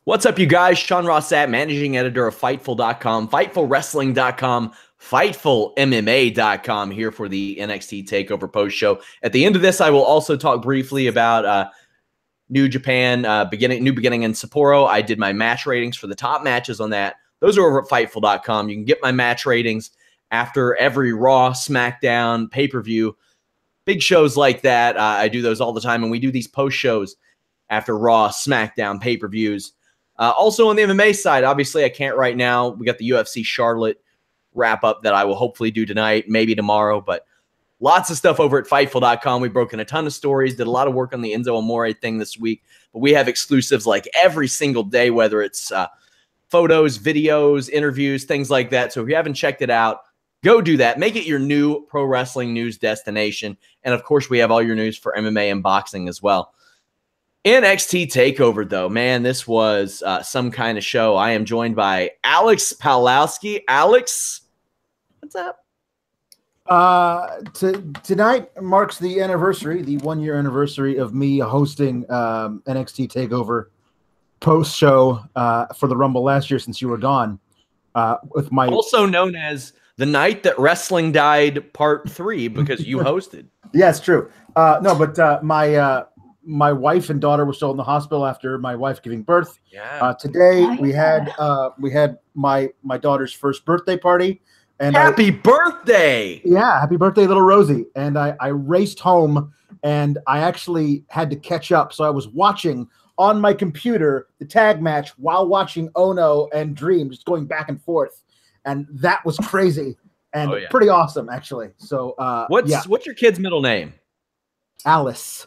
What's up, you guys? Sean Ross Sapp, managing editor of Fightful.com, FightfulWrestling.com, FightfulMMA.com, here for the NXT Takeover post show. At the end of this, I will also talk briefly about New Japan, new beginning in Sapporo. I did my match ratings for the top matches on that. Those are over at Fightful.com. You can get my match ratings after every Raw, SmackDown, pay-per-view, big shows like that. I do those all the time, and we do these post shows after Raw, SmackDown, pay-per-views. Also on the MMA side, obviously I can't right now. We got the UFC Charlotte wrap-up that I will hopefully do tonight, maybe tomorrow, but lots of stuff over at Fightful.com. We've broken a ton of stories, did a lot of work on the Enzo Amore thing this week, but we have exclusives like every single day, whether it's photos, videos, interviews, things like that. So if you haven't checked it out, go do that. Make it your new pro wrestling news destination. And of course, we have all your news for MMA and boxing as well. NXT Takeover, though, man, this was some kind of show. I am joined by Alex Pawlowski. Alex, what's up? Tonight marks the anniversary, the 1-year anniversary of me hosting NXT Takeover post show for the Rumble last year, since you were gone. With my also known as the night that wrestling died, part 3, because you hosted. Yeah, it's true. No, but my wife and daughter were still in the hospital after my wife giving birth. Yeah. Today we had my daughter's first birthday party. And happy birthday! Yeah, happy birthday, little Rosie. And I raced home, and I actually had to catch up. So I was watching on my computer the tag match while watching Ono and Dream, just going back and forth. And that was crazy and pretty awesome, actually. So what's your kid's middle name? Alice.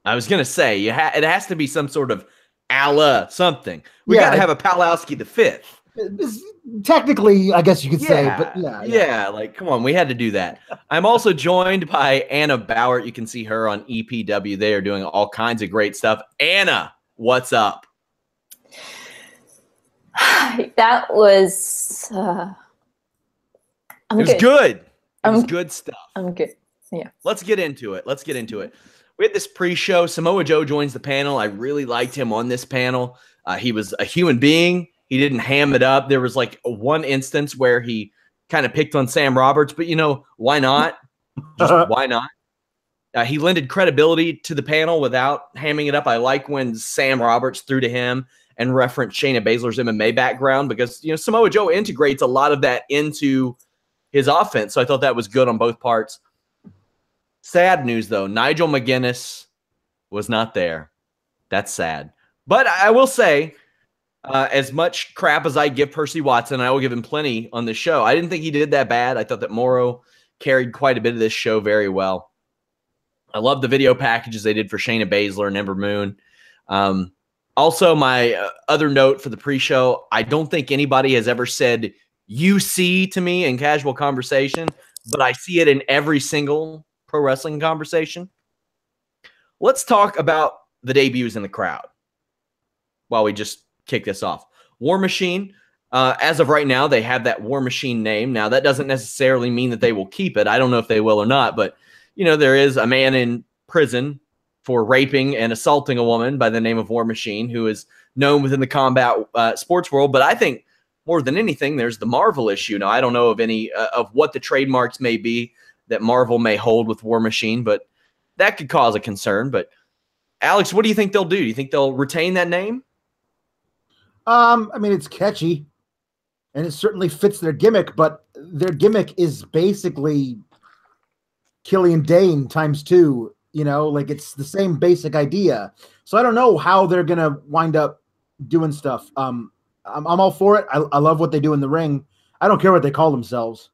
I was going to say, it has to be some sort of Alla something. We got to have a Pawlowski the 5th. Technically, I guess you could say, but yeah, like, come on, we had to do that. I'm also joined by Anna Bauert. You can see her on EPW. They are doing all kinds of great stuff. Anna, what's up? That was it was good. It was good stuff. I'm good. Yeah. Let's get into it. We had this pre-show. Samoa Joe joins the panel. I really liked him on this panel. He was a human being. He didn't ham it up. There was like one instance where he kind of picked on Sam Roberts, but why not? Just why not? He lended credibility to the panel without hamming it up. I like when Sam Roberts threw to him and referenced Shayna Baszler's MMA background, because Samoa Joe integrates a lot of that into his offense. So I thought that was good on both parts. Sad news, though. Nigel McGuinness was not there. That's sad. But I will say, as much crap as I give Percy Watson, I will give him plenty on the show. I didn't think he did that bad. I thought that Morrow carried quite a bit of this show very well. I love the video packages they did for Shayna Baszler and Ember Moon. Also, my other note for the pre-show, I don't think anybody has ever said UC to me in casual conversation, but I see it in every single pro wrestling conversation. Let's talk about the debuts in the crowd while we just kick this off. War Machine, as of right now, they have that War Machine name. Now, that doesn't necessarily mean that they will keep it. I don't know if they will or not, but there is a man in prison for raping and assaulting a woman by the name of War Machine, who is known within the combat sports world. But I think more than anything, there's the Marvel issue. Now, I don't know of any of what the trademarks may be that Marvel may hold with War Machine, but that could cause a concern. But Alex, what do you think they'll do? Do you think they'll retain that name? I mean, it's catchy, and it certainly fits their gimmick, but their gimmick is basically Killian Dane times 2, like it's the same basic idea. So I don't know how they're going to wind up doing stuff. I'm all for it. I love what they do in the ring. I don't care what they call themselves.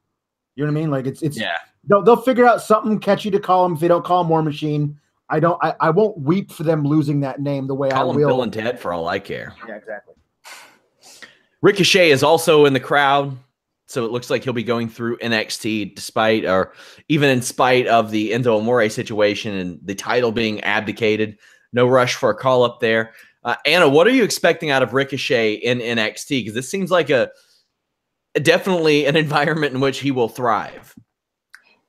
You know what I mean? Like it's yeah. They'll figure out something catchy to call them. If they don't call them War Machine, I won't weep for them losing that name the way I will. Call them Bill and Ted for all I care. Yeah, exactly. Ricochet is also in the crowd, so it looks like he'll be going through NXT despite, or even in spite of the Enzo Amore situation and the title being abdicated. No rush for a call up there. Anna, what are you expecting out of Ricochet in NXT? Because this seems like definitely an environment in which he will thrive.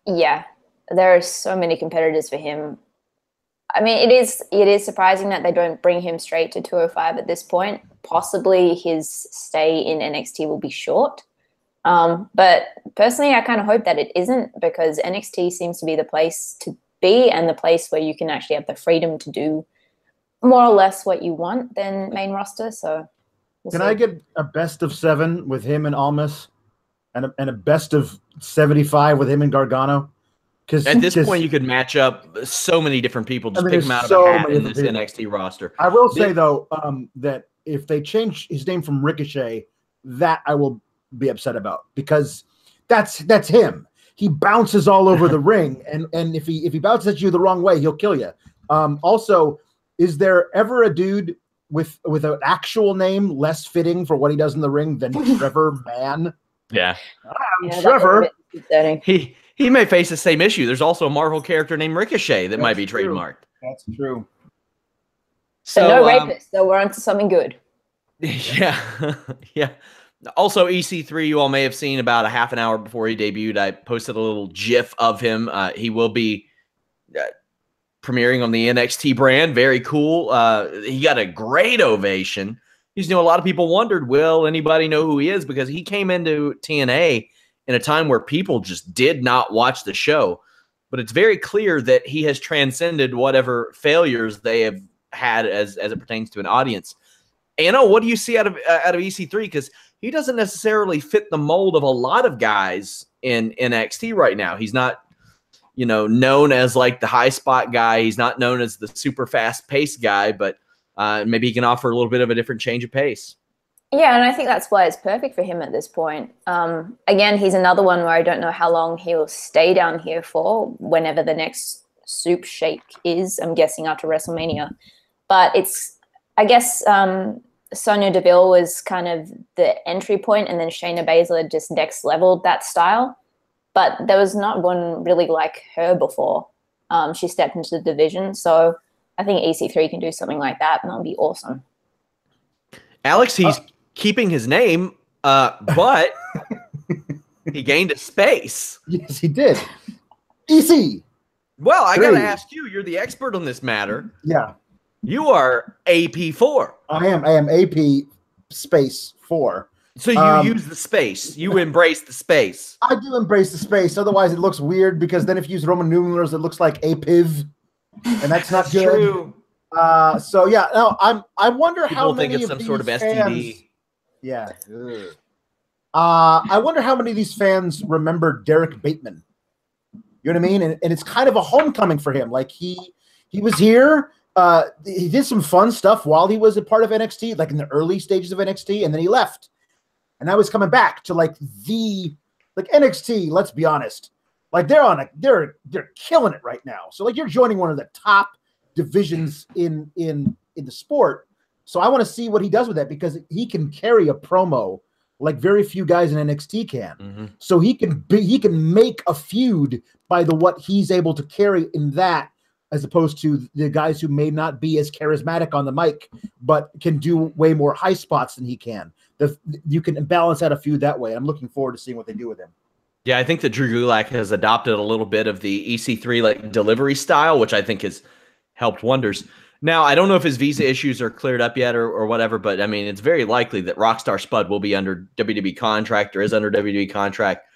Yeah, there are so many competitors for him. I mean, it is surprising that they don't bring him straight to 205 at this point. Possibly his stay in NXT will be short. But personally, I kind of hope that it isn't, because NXT seems to be the place to be and the place where you can actually have the freedom to do more or less what you want than main roster. So can I get a best of 7 with him and Almas and a best of 75 with him and Gargano? Because at this point, you could match up so many different people. Just pick them out of a hat in this NXT roster. I will say, though, that if they change his name from Ricochet, that I will be upset about, because that's him. He bounces all over the ring, and if he bounces at you the wrong way, he'll kill you. Also, is there ever a dude with an actual name less fitting for what he does in the ring than Trevor Mann? Yeah, Trevor. He may face the same issue. There's also a Marvel character named Ricochet that might be trademarked. That's true. So no rapists, so we're onto something good. Yeah, yeah. Also, EC3, you all may have seen about a half an hour before he debuted. I posted a little GIF of him. He will be premiering on the NXT brand. Very cool. He got a great ovation. A lot of people wondered, will anybody know who he is? Because he came into TNA in a time where people just did not watch the show. But it's very clear that he has transcended whatever failures they have had as it pertains to an audience. Anna, what do you see out of EC3? Because he doesn't necessarily fit the mold of a lot of guys in NXT right now. He's not, known as like the high spot guy. He's not known as the super fast paced guy, but maybe he can offer a little bit of a different change of pace. Yeah, and I think that's why it's perfect for him at this point. Again, he's another one where I don't know how long he'll stay down here for, whenever the next Soup Shake is. I'm guessing after WrestleMania. But I guess Sonya Deville was kind of the entry point, and then Shayna Baszler just next leveled that style. But there was not one really like her before she stepped into the division. So I think EC3 can do something like that, and that'll be awesome. Alex, he's keeping his name, but he gained a space. Yes, he did. EC. Well, I got to ask you, you're the expert on this matter. Yeah. You are AP4. I am AP space 4. So you use the space. You embrace the space. I do embrace the space. Otherwise, it looks weird, because then if you use Roman numerals, it looks like APIV, and that's not good. True. So yeah, no, I wonder People how think many it's of some sort of these STD. fans, yeah. I wonder how many of these fans remember Derek Bateman. You know what I mean? And it's kind of a homecoming for him. Like he was here. He did some fun stuff while he was a part of NXT, like in the early stages of NXT, and then he left. And now he's coming back to like NXT. Let's be honest, like they're killing it right now. So like you're joining one of the top divisions in the sport. So I want to see what he does with that, because he can carry a promo like very few guys in NXT can. Mm-hmm. So he can make a feud by what he's able to carry in that, as opposed to the guys who may not be as charismatic on the mic, but can do way more high spots than he can. You can balance out a feud that way. I'm looking forward to seeing what they do with him. Yeah, I think that Drew Gulak has adopted a little bit of the EC3 like delivery style, which I think has helped wonders. Now, I don't know if his visa issues are cleared up yet or whatever, but I mean, it's very likely that Rockstar Spud will be under WWE contract or is under WWE contract.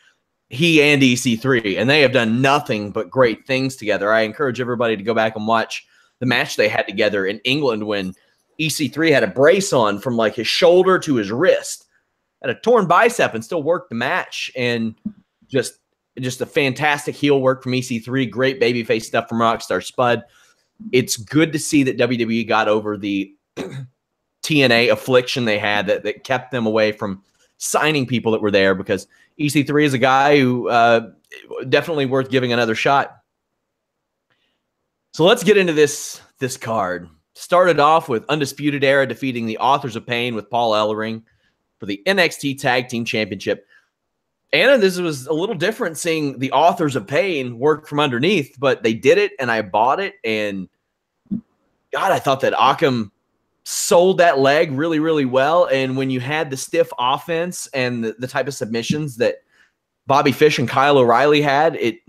He and EC3, and they have done nothing but great things together. I encourage everybody to go back and watch the match they had together in England when EC3 had a brace on from like his shoulder to his wrist, had a torn bicep, and still worked the match. And just a fantastic heel work from EC3, great babyface stuff from Rockstar Spud. It's good to see that WWE got over the TNA affliction they had that kept them away from signing people that were there, because EC3 is a guy who definitely worth giving another shot. So let's get into this card. Started off with Undisputed Era defeating the Authors of Pain with Paul Ellering for the NXT Tag Team Championship. Anna, this was a little different seeing the Authors of Pain work from underneath, but they did it, and I bought it. And God, I thought that Occam sold that leg really, really well. And when you had the stiff offense and the type of submissions that Bobby Fish and Kyle O'Reilly had, it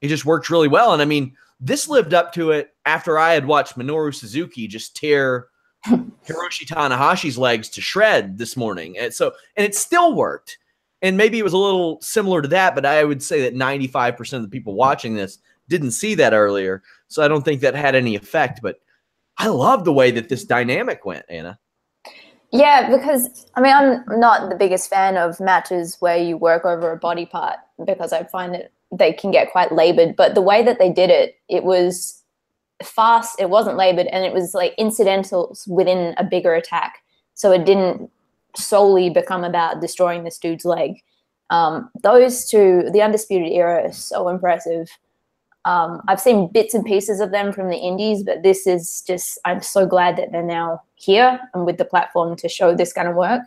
just worked really well. And I mean, This lived up to it after I had watched Minoru Suzuki just tear Hiroshi Tanahashi's legs to shred this morning. And it still worked. And maybe it was a little similar to that, but I would say that 95% of the people watching this didn't see that earlier. So I don't think that had any effect, but I love the way that this dynamic went, Anna. Yeah, because, I mean, I'm not the biggest fan of matches where you work over a body part because I find that they can get quite labored. But the way that they did it, it was fast, it wasn't labored, and it was like incidentals within a bigger attack. So it didn't solely become about destroying this dude's leg. Those two, the Undisputed Era, is so impressive. I've seen bits and pieces of them from the indies, but this is just, I'm so glad that they're now here and with the platform to show this kind of work.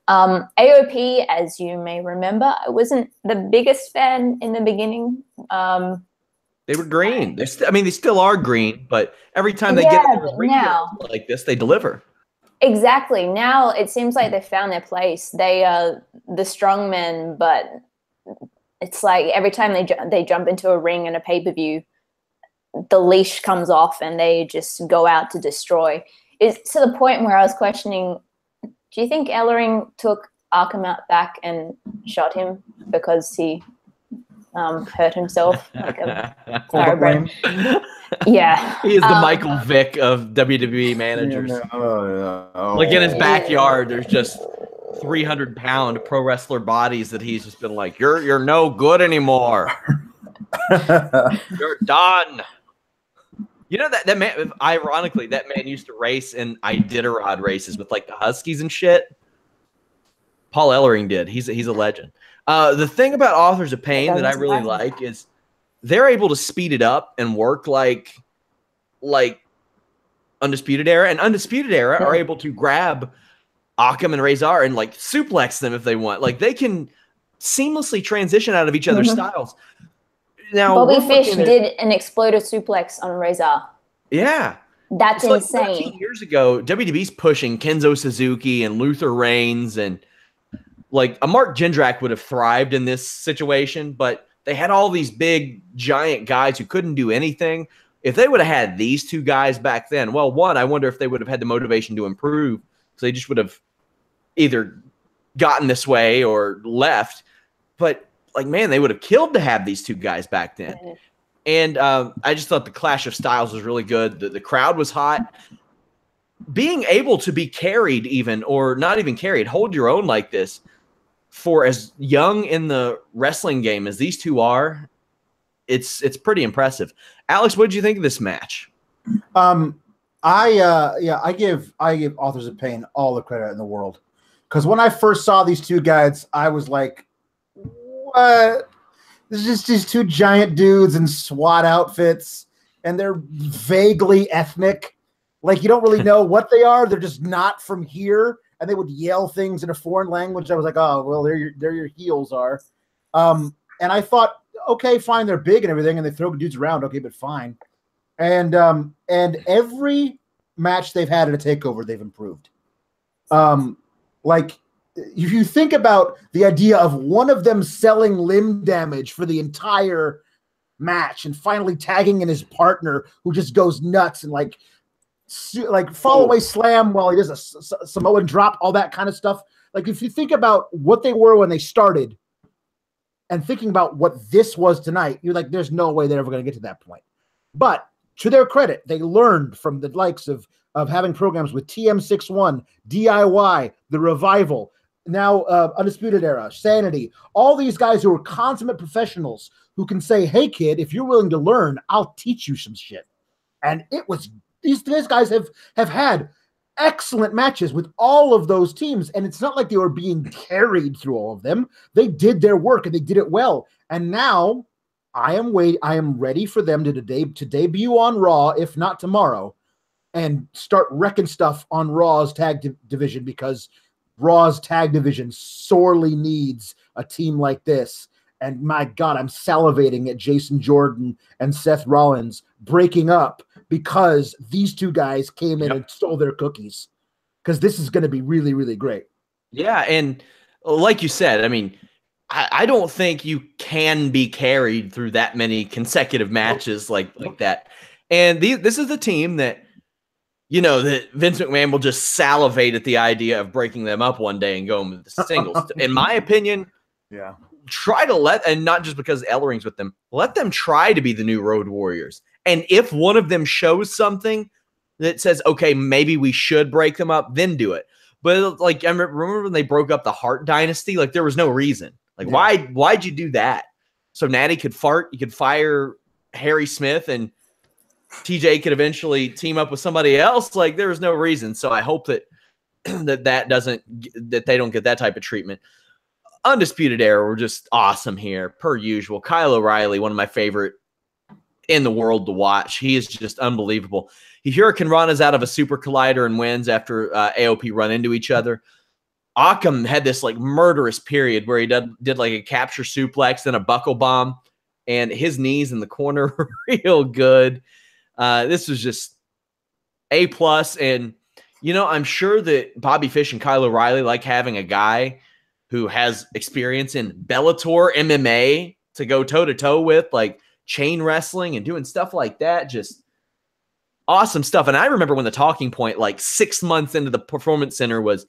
AOP, as you may remember, I wasn't the biggest fan in the beginning. They were green. They still are green, but every time they get in a ring like this, they deliver. Exactly. Now it seems like they found their place. They are the strongmen, but it's like every time they jump into a ring in a pay-per-view, the leash comes off and they just go out to destroy. It's to the point where I was questioning, do you think Ellering took Arkham out back and shot him because he hurt himself? Like a thoroughbred? Yeah. He is the Michael Vick of WWE managers. Like in his backyard, there's just 300-pound pro wrestler bodies that he's just been like, you're no good anymore. You're done. You know that man, ironically, that man used to race in Iditarod races with like the Huskies and shit. Paul Ellering did. He's a legend. The thing about Authors of Pain that I really like is they're able to speed it up and work like Undisputed Era, and Undisputed Era are able to grab Akam and Razor and like suplex them if they want. Like they can seamlessly transition out of each other's styles. Now, Bobby Fish did an exploder suplex on Razor. Yeah. That's insane. Like 13 years ago, WWE's pushing Kenzo Suzuki and Luther Reigns, and like a Mark Jindrak would have thrived in this situation, but they had all these big, giant guys who couldn't do anything. If they would have had these two guys back then, well, one, I wonder if they would have had the motivation to improve. So they just would have either gotten this way or left. But, like, man, they would have killed to have these two guys back then. And I just thought the clash of styles was really good. The crowd was hot. Being able to be carried even, or not even carried, hold your own like this, for as young in the wrestling game as these two are, it's pretty impressive. Alex, what did you think of this match? I give Authors of Pain all the credit in the world, because when I first saw these two guys, I was like, what? This is just these two giant dudes in SWAT outfits, and they're vaguely ethnic. Like, you don't really know what they are. They're just not from here, and they would yell things in a foreign language. I was like, oh, well, there your heels are. And I thought, okay, fine, they're big and everything, and they throw dudes around, okay, but fine. And every match they've had at a takeover, they've improved. Like, if you think about the idea of one of them selling limb damage for the entire match and finally tagging in his partner who just goes nuts and like fall away slam while he does a Samoan drop, all that kind of stuff. Like, if you think about what they were when they started and thinking about what this was tonight, you're like, there's no way they're ever going to get to that point. But to their credit, they learned from the likes of having programs with TM61, DIY, The Revival, now Undisputed Era, Sanity, all these guys who are consummate professionals who can say, hey, kid, if you're willing to learn, I'll teach you some shit. And it was, these guys have had excellent matches with all of those teams, and it's not like they were being carried through all of them. They did their work, and they did it well. And now I am ready for them to debut on Raw, if not tomorrow, and start wrecking stuff on Raw's tag division, because Raw's tag division sorely needs a team like this. And my God, I'm salivating at Jason Jordan and Seth Rollins breaking up because these two guys came in and stole their cookies, because this is going to be really, really great. Yeah, and like you said, I mean, I don't think you can be carried through that many consecutive matches like that. And this is the team that, you know, that Vince McMahon will just salivate at the idea of breaking them up one day and going with the singles. In my opinion, yeah, try to and not just because Ellering's with them, let them try to be the new Road Warriors. And if one of them shows something that says, okay, maybe we should break them up, then do it. But like, I remember when they broke up the Hart Dynasty, like there was no reason. Like, why'd you do that? So Natty could fart, you could fire Harry Smith, and TJ could eventually team up with somebody else. Like, there was no reason. So I hope that that they don't get that type of treatment. Undisputed Era were just awesome here, per usual. Kyle O'Reilly, one of my favorite in the world to watch. He is just unbelievable. He Hurricane Rana's out of a Super Collider and wins after AOP run into each other. Occam had this like murderous period where he did like a capture suplex and a buckle bomb, and his knees in the corner were real good. This was just A+. And, you know, I'm sure that Bobby Fish and Kyle O'Reilly like having a guy who has experience in Bellator MMA to go toe-to-toe with, like chain wrestling and doing stuff like that. Just awesome stuff. And I remember when the talking point, like 6 months into the Performance Center, was,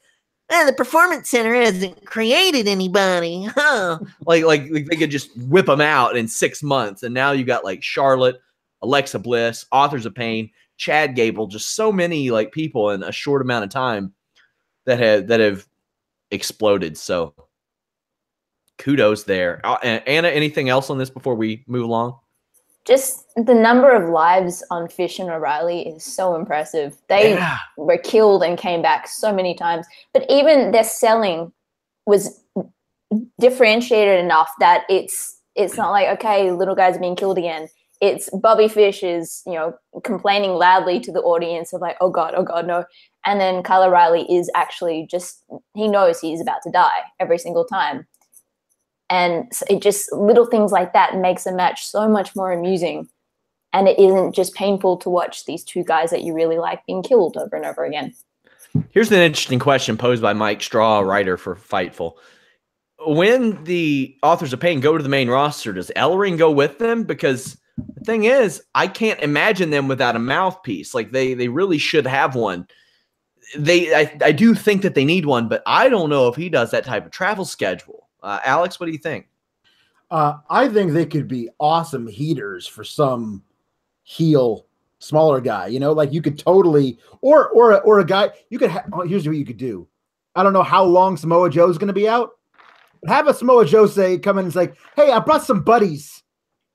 the Performance Center hasn't created anybody. Huh? like they could just whip them out in 6 months. And now you got like Charlotte, Alexa Bliss, Authors of Pain, Chad Gable, just so many like people in a short amount of time that have exploded. So kudos there. Anna, anything else on this before we move along? Just the number of lives on Fish and O'Reilly is so impressive. They were killed and came back so many times. But even their selling was differentiated enough that it's not like, okay, little guy's being killed again. It's Bobby Fish is, you know, complaining loudly to the audience of like, oh God, no. And then Kyle O'Reilly is actually just, he knows he's about to die every single time. And so it just, little things like that makes a match so much more amusing. And it isn't just painful to watch these two guys that you really like being killed over and over again. Here's an interesting question posed by Mike Straw, a writer for Fightful. When the Authors of Pain go to the main roster, does Ellering go with them? Because the thing is, I can't imagine them without a mouthpiece. Like they really should have one. I do think that they need one, but I don't know if he does that type of travel schedule. Alex, what do you think? I think they could be awesome heaters for some heel smaller guy. You know, like you could totally, or a guy you could. Here's what you could do. I don't know how long Samoa Joe's going to be out. Have a Samoa Joe come in and say, "Hey, I brought some buddies.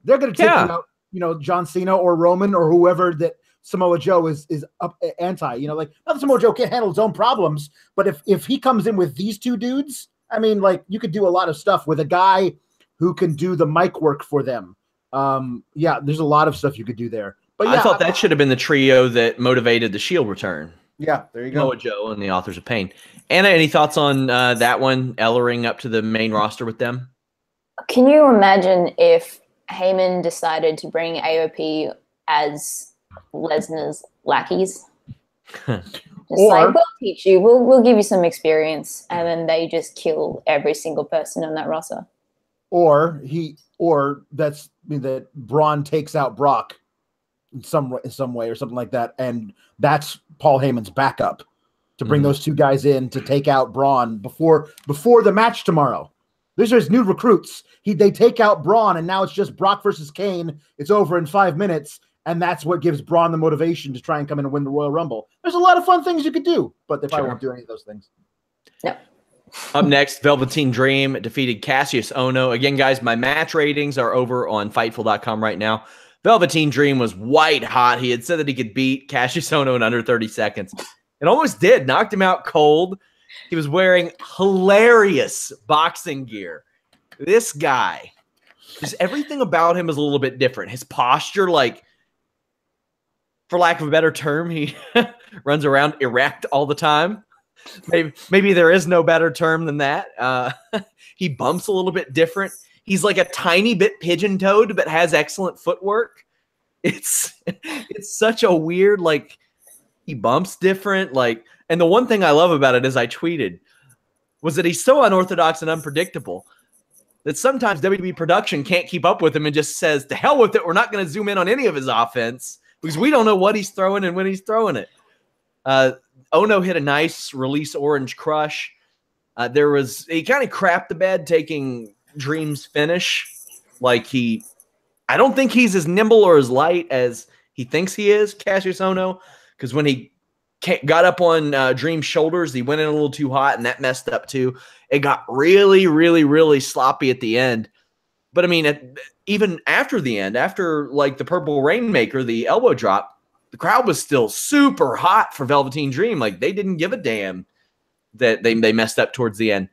They're going to take you out." You know, John Cena or Roman or whoever that Samoa Joe is up anti. You know, like not that Samoa Joe can't handle his own problems, but if he comes in with these two dudes, I mean, like you could do a lot of stuff with a guy who can do the mic work for them. Yeah, there's a lot of stuff you could do there. But yeah, I thought that should have been the trio that motivated the Shield return. Yeah, there you go. Samoa Joe and the Authors of Pain. Anna, any thoughts on that one, Ellering up to the main roster with them? Can you imagine if Heyman decided to bring AOP as Lesnar's lackeys? Just like, we'll teach you, we'll give you some experience, and then they just kill every single person on that roster. Or that Braun takes out Brock in some way or something like that, and that's Paul Heyman's backup to bring those two guys in to take out Braun before the match tomorrow. These are his new recruits. They take out Braun, and now it's just Brock versus Kane. It's over in 5 minutes, and that's what gives Braun the motivation to try and come in and win the Royal Rumble. There's a lot of fun things you could do, but they probably won't do any of those things. No. Up next, Velveteen Dream defeated Cassius Ohno. Again, guys, my match ratings are over on Fightful.com right now. Velveteen Dream was white hot. He had said that he could beat Cassius Ohno in under 30 seconds. It almost did. Knocked him out cold. He was wearing hilarious boxing gear. This guy, just everything about him is a little bit different. His posture, like, for lack of a better term, he runs around erect all the time. Maybe there is no better term than that. He bumps a little bit different. He's like a tiny bit pigeon-toed, but has excellent footwork. It's such a weird, like, he bumps different. Like, and the one thing I love about it is I tweeted was that he's so unorthodox and unpredictable. that sometimes WWE production can't keep up with him and just says, to hell with it, we're not going to zoom in on any of his offense because we don't know what he's throwing and when he's throwing it. Ono hit a nice release orange crush. He kind of crapped the bed taking Dream's finish. Like I don't think he's as nimble or as light as he thinks he is, Cassius Ono, because when he got up on Dream's shoulders, he went in a little too hot, and that messed up too. It got really, really, really sloppy at the end. But I mean, even after the end, after like the Purple Rainmaker, the elbow drop, the crowd was still super hot for Velveteen Dream. Like they didn't give a damn that they messed up towards the end.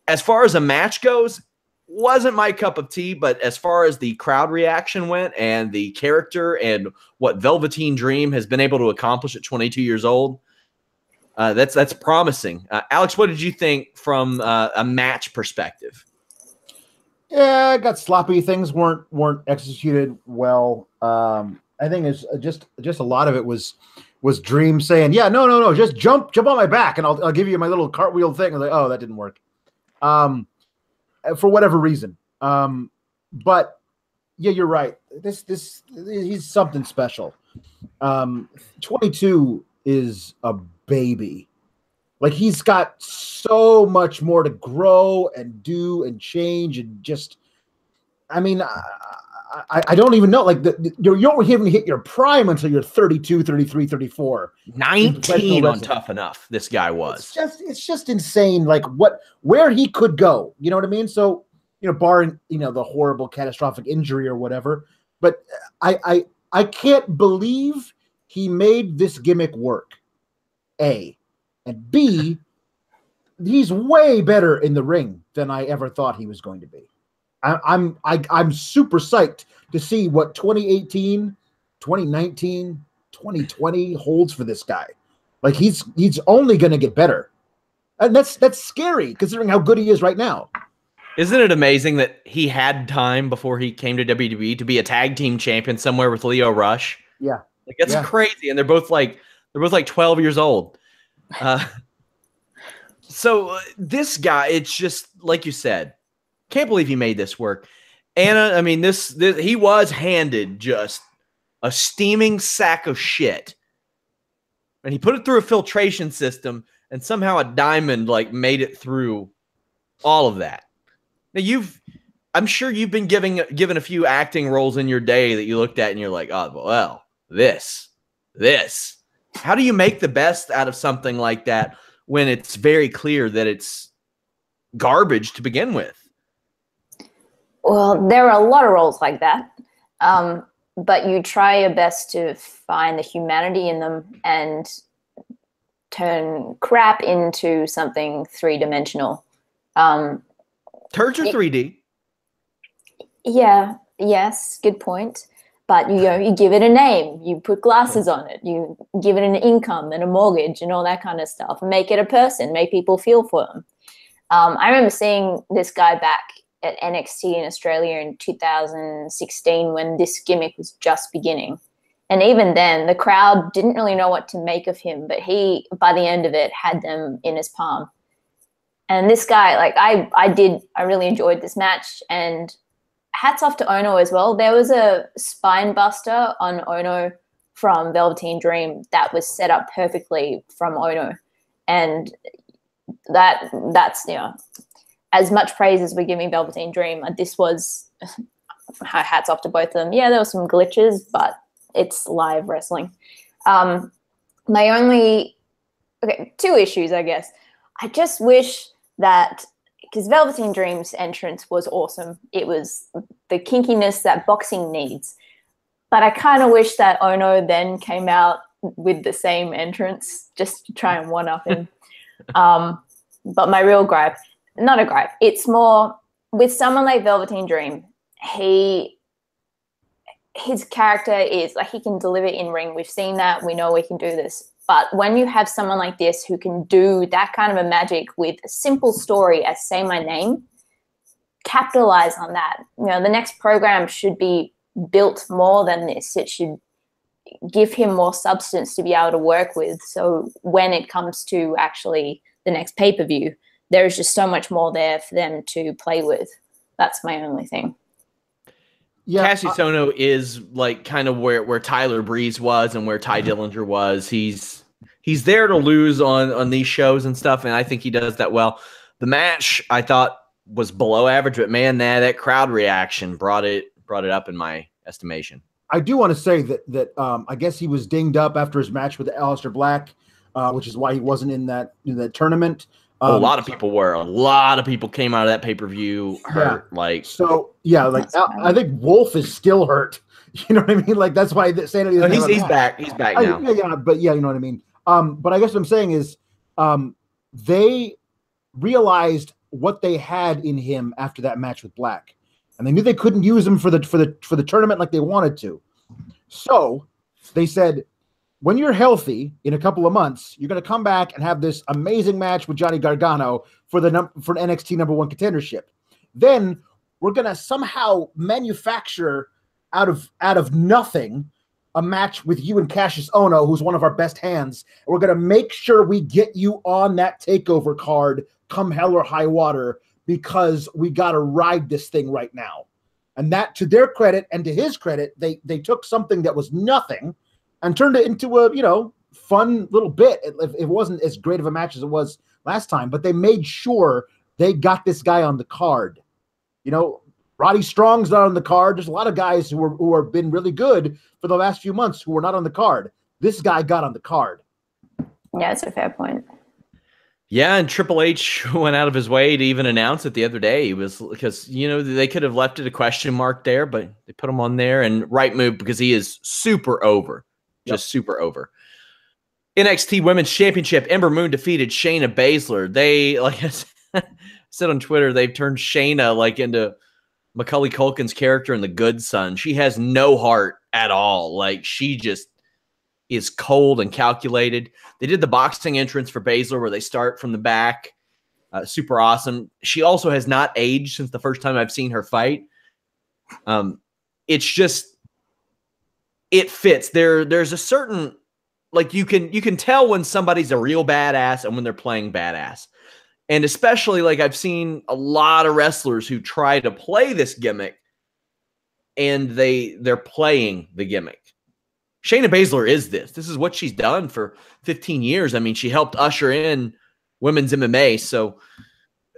As far as a match goes, wasn't my cup of tea, but as far as the crowd reaction went and the character and what Velveteen Dream has been able to accomplish at 22 years old, that's promising. Alex, what did you think from a match perspective? Yeah, it got sloppy. Things weren't executed well. I think it's just a lot of it was Dream saying, "Yeah, no, just jump on my back, and I'll give you my little cartwheel thing." I was like, "Oh, that didn't work." For whatever reason. But yeah, you're right. He's something special. 22 is a baby. Like he's got so much more to grow and do and change and just, I mean, I don't even know. Like you don't even hit your prime until you're 32, 33, 34. 19 on Tough Enough. This guy was. It's just insane. Like where he could go. You know what I mean? So, barring, the horrible catastrophic injury or whatever, but I can't believe he made this gimmick work. A, and B, he's way better in the ring than I ever thought he was going to be. I'm super psyched to see what 2018, 2019, 2020 holds for this guy. Like he's only going to get better. And that's scary considering how good he is right now. Isn't it amazing that he had time before he came to WWE to be a tag team champion somewhere with Leo Rush? Yeah. Like that's crazy. And they're both like 12 years old. So this guy, it's just like you said, can't believe he made this work. Anna, I mean, this he was handed just a steaming sack of shit. And he put it through a filtration system, and somehow a diamond like made it through all of that. Now I'm sure you've been given a few acting roles in your day that you looked at and you're like, oh well, this. How do you make the best out of something like that when it's very clear that it's garbage to begin with? Well, there are a lot of roles like that, but you try your best to find the humanity in them and turn crap into something three-dimensional. Turds are 3D. Yeah, yes, good point. But you give it a name, you put glasses on it, you give it an income and a mortgage and all that kind of stuff, and make it a person, make people feel for them. I remember seeing this guy back at NXT in Australia in 2016 when this gimmick was just beginning. And even then, the crowd didn't really know what to make of him, but he, by the end of it, had them in his palm. And this guy, like I really enjoyed this match, and hats off to Ono as well. There was a spine buster on Ono from Velveteen Dream that was set up perfectly from Ono. And that's as much praise as we're giving Velveteen Dream, this was hats off to both of them. Yeah, there were some glitches, but it's live wrestling. Two issues, I guess. I just wish that, because Velveteen Dream's entrance was awesome. It was the kinkiness that boxing needs. But I kind of wish that Ono then came out with the same entrance just to try and one-up him. But my real gripe, not a gripe, it's more with someone like Velveteen Dream, his character is like he can deliver in ring. We've seen that. We know we can do this. But when you have someone like this who can do that kind of a magic with a simple story as Say My Name, capitalize on that. The next program should be built more than this. It should give him more substance to be able to work with. So when it comes to actually the next pay-per-view, there is just so much more there for them to play with. That's my only thing. Yeah, Cassius Ohno is like kind of where Tyler Breeze was and where Ty Dillinger was. He's there to lose on these shows and stuff, and I think he does that well. The match I thought was below average, but man, that crowd reaction brought it up in my estimation. I do want to say that I guess he was dinged up after his match with Aleister Black, which is why he wasn't in that tournament. A lot of people were. A lot of people came out of that pay-per-view hurt. Yeah. I think Wolf is still hurt. You know what I mean? Like that's why Sanity. He's back. He's back now. But you know what I mean. But I guess what I'm saying is, they realized what they had in him after that match with Black, and they knew they couldn't use him for the tournament like they wanted to. So they said, when you're healthy in a couple of months, you're going to come back and have this amazing match with Johnny Gargano for an NXT #1 contendership. Then we're going to somehow manufacture out of nothing a match with you and Cassius Ohno, who's one of our best hands. And we're going to make sure we get you on that takeover card come hell or high water, because we got to ride this thing right now. And that, to their credit and to his credit, they took something that was nothing and turned it into a, fun little bit. It wasn't as great of a match as it was last time, but they made sure they got this guy on the card. Roddy Strong's not on the card. There's a lot of guys who have been really good for the last few months who were not on the card. This guy got on the card. Yeah, it's a fair point. Yeah, and Triple H went out of his way to even announce it the other day. He was, because they could have left it a question mark there, but they put him on there, and right move, because he is super over. Just super over. NXT Women's Championship, Ember Moon defeated Shayna Baszler. They, like I said on Twitter, they've turned Shayna into Macaulay Culkin's character in The Good Son. She has no heart at all. Like, she just is cold and calculated. They did the boxing entrance for Baszler where they start from the back. Super awesome. She also has not aged since the first time I've seen her fight. It's just, it fits. There's a certain, like, you can tell when somebody's a real badass and when they're playing badass. And especially, like, I've seen a lot of wrestlers who try to play this gimmick and they're playing the gimmick. Shayna Baszler is this. This is what she's done for 15 years. I mean, she helped usher in women's MMA. So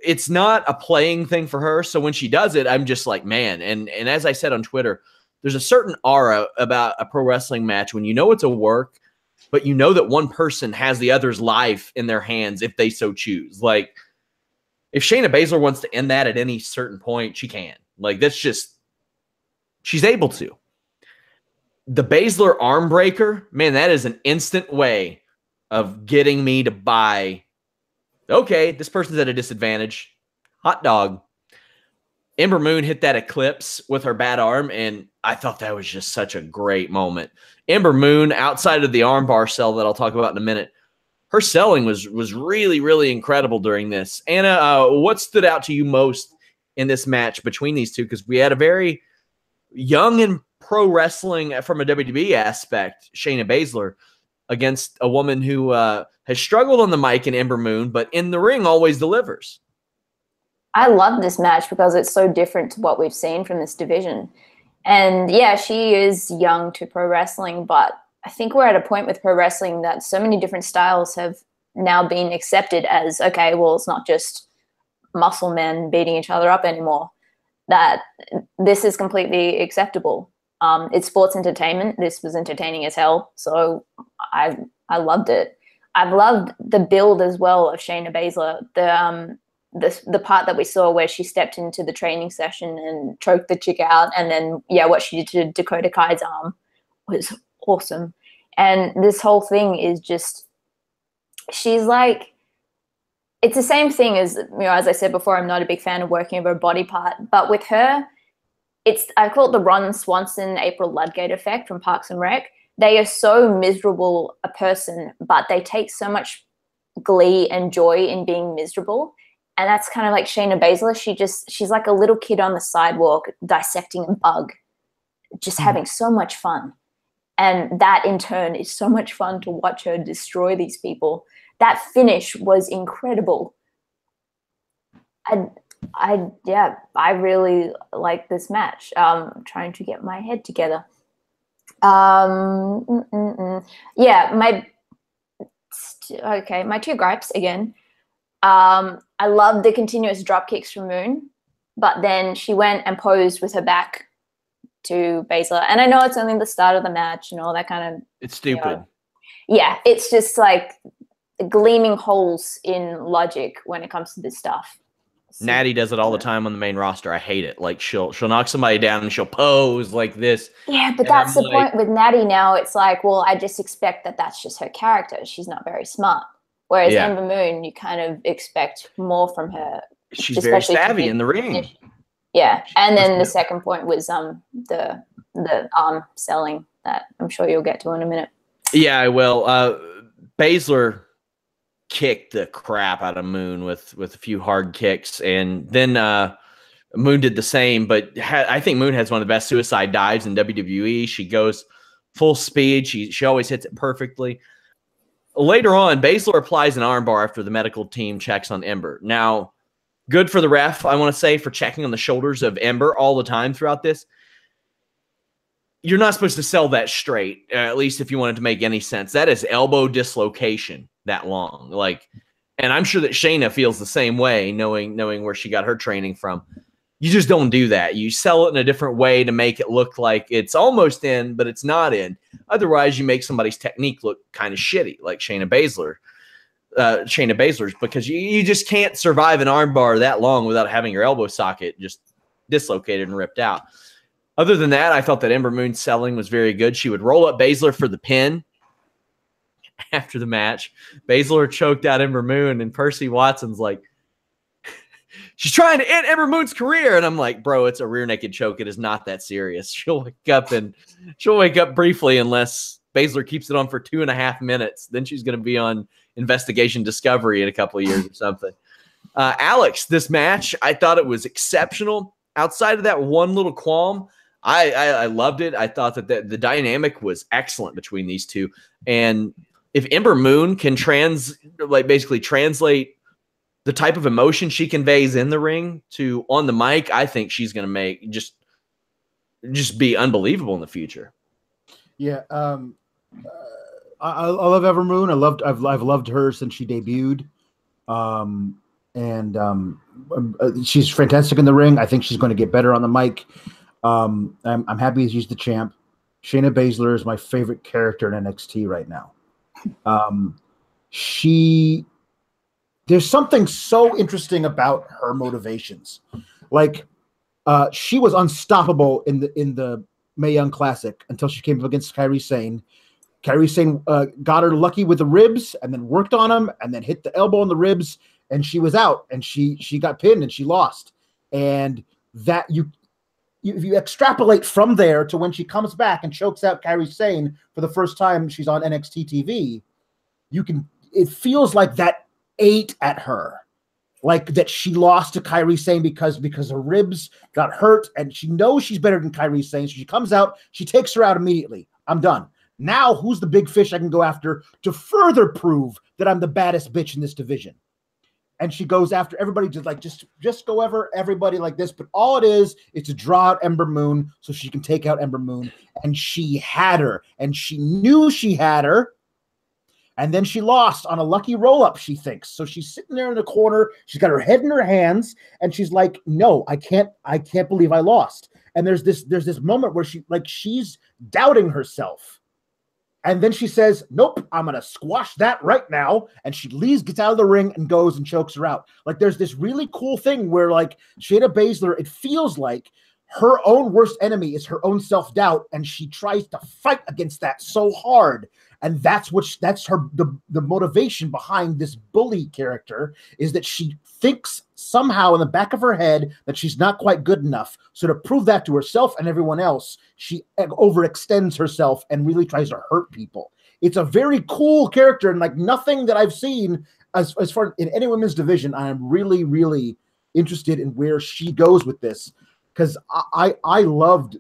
it's not a playing thing for her. So when she does it, I'm just like, man. And as I said on Twitter, there's a certain aura about a pro wrestling match when you know it's a work, but you know that one person has the other's life in their hands if they so choose. Like, if Shayna Baszler wants to end that at any certain point, she can. Like, that's just, she's able to. The Baszler arm breaker, man, that is an instant way of getting me to buy, okay, this person's at a disadvantage. Hot dog. Ember Moon hit that eclipse with her bad arm, and I thought that was just such a great moment. Ember Moon, outside of the armbar sell that I'll talk about in a minute, her selling was really, really incredible during this. Anna, what stood out to you most in this match between these two? Because we had a very young and pro wrestling from a WWE aspect, Shayna Baszler, against a woman who has struggled on the mic in Ember Moon, but in the ring always delivers. I love this match because it's so different to what we've seen from this division. And yeah, she is young to pro wrestling, but I think we're at a point with pro wrestling that so many different styles have now been accepted as, okay, well, it's not just muscle men beating each other up anymore, that this is completely acceptable. It's sports entertainment. This was entertaining as hell. So I loved it. I've loved the build as well of Shayna Baszler. The part that we saw where she stepped into the training session and choked the chick out, and then what she did to Dakota Kai's arm was awesome. And this whole thing is just, she's like, it's the same thing as, as I said before, I'm not a big fan of working over a body part, but with her, I call it the Ron Swanson, April Ludgate effect from Parks and Rec. They are so miserable a person, but they take so much glee and joy in being miserable. And that's kind of like Shayna Baszler. She's like a little kid on the sidewalk dissecting a bug, just having so much fun. And that in turn is so much fun to watch her destroy these people. That finish was incredible. I really like this match. Trying to get my head together. Yeah, my two gripes again. I love the continuous drop kicks from Moon, but then she went and posed with her back to Baszler. And I know it's only the start of the match and all that kind of... It's stupid. Yeah, it's just like gleaming holes in logic when it comes to this stuff. Natty does it all the time on the main roster. I hate it. Like she'll knock somebody down and she'll pose like this. Yeah, but that's the point with Natty now. It's like, well, I just expect that that's just her character. She's not very smart. Whereas Ember Moon, you kind of expect more from her. She's very savvy in the ring. Yeah, and then the second point was the arm selling that I'm sure you'll get to in a minute. Yeah, I will. Baszler kicked the crap out of Moon with a few hard kicks, and then Moon did the same. But I think Moon has one of the best suicide dives in WWE. She goes full speed. She always hits it perfectly. Later on, Baszler applies an armbar after the medical team checks on Ember. Now, good for the ref, I want to say, for checking on the shoulders of Ember all the time throughout this. You're not supposed to sell that straight, at least if you want it to make any sense. That is elbow dislocation that long. And I'm sure that Shayna feels the same way, knowing where she got her training from. You just don't do that. You sell it in a different way to make it look like it's almost in, but it's not in. Otherwise, you make somebody's technique look kind of shitty, like Shayna Baszler's, because you just can't survive an armbar that long without having your elbow socket just dislocated and ripped out. Other than that, I thought that Ember Moon's selling was very good. She would roll up Baszler for the pin after the match. Baszler choked out Ember Moon, and Percy Watson's like, she's trying to end Ember Moon's career. And I'm like, bro, it's a rear naked choke. It is not that serious. She'll wake up briefly unless Baszler keeps it on for 2.5 minutes. Then she's going to be on Investigation Discovery in a couple of years or something. Alex, this match, I thought it was exceptional. Outside of that one little qualm, I loved it. I thought that the dynamic was excellent between these two. And if Ember Moon can basically translate the type of emotion she conveys in the ring to on the mic, I think she's going to make just be unbelievable in the future. Yeah, I love Ember Moon. I've loved her since she debuted, and she's fantastic in the ring. I think she's going to get better on the mic. I'm happy she's the champ. Shayna Baszler is my favorite character in NXT right now. There's something so interesting about her motivations. She was unstoppable in the Mae Young Classic until she came up against Kairi Sane. Kairi Sane got her lucky with the ribs and then worked on him and then hit the elbow on the ribs, and she was out, and she got pinned and she lost. And that if you extrapolate from there to when she comes back and chokes out Kairi Sane for the first time she's on NXT TV, it feels like that ate at her, like that she lost to Kairi Sane because her ribs got hurt, and she knows she's better than Kairi Sane, so she comes out, she takes her out immediately. I'm done. Now who's the big fish I can go after to further prove that I'm the baddest bitch in this division? And she goes after everybody, just go over everybody like this. But all it is to draw out Ember Moon so she can take out Ember Moon. And she had her, and she knew she had her. And then she lost on a lucky roll-up, she thinks. So she's sitting there in the corner. She's got her head in her hands, and she's like, no, I can't believe I lost. And there's this moment where she's doubting herself. And then she says, nope, I'm going to squash that right now. And she gets out of the ring and goes and chokes her out. There's this really cool thing where Shayna Baszler, it feels like her own worst enemy is her own self-doubt. And she tries to fight against that so hard. And that's the motivation behind this bully character, is that she thinks somehow in the back of her head that she's not quite good enough. So to prove that to herself and everyone else, she overextends herself and really tries to hurt people. It's a very cool character, and nothing that I've seen as far in any women's division. I am really, really interested in where she goes with this, because I loved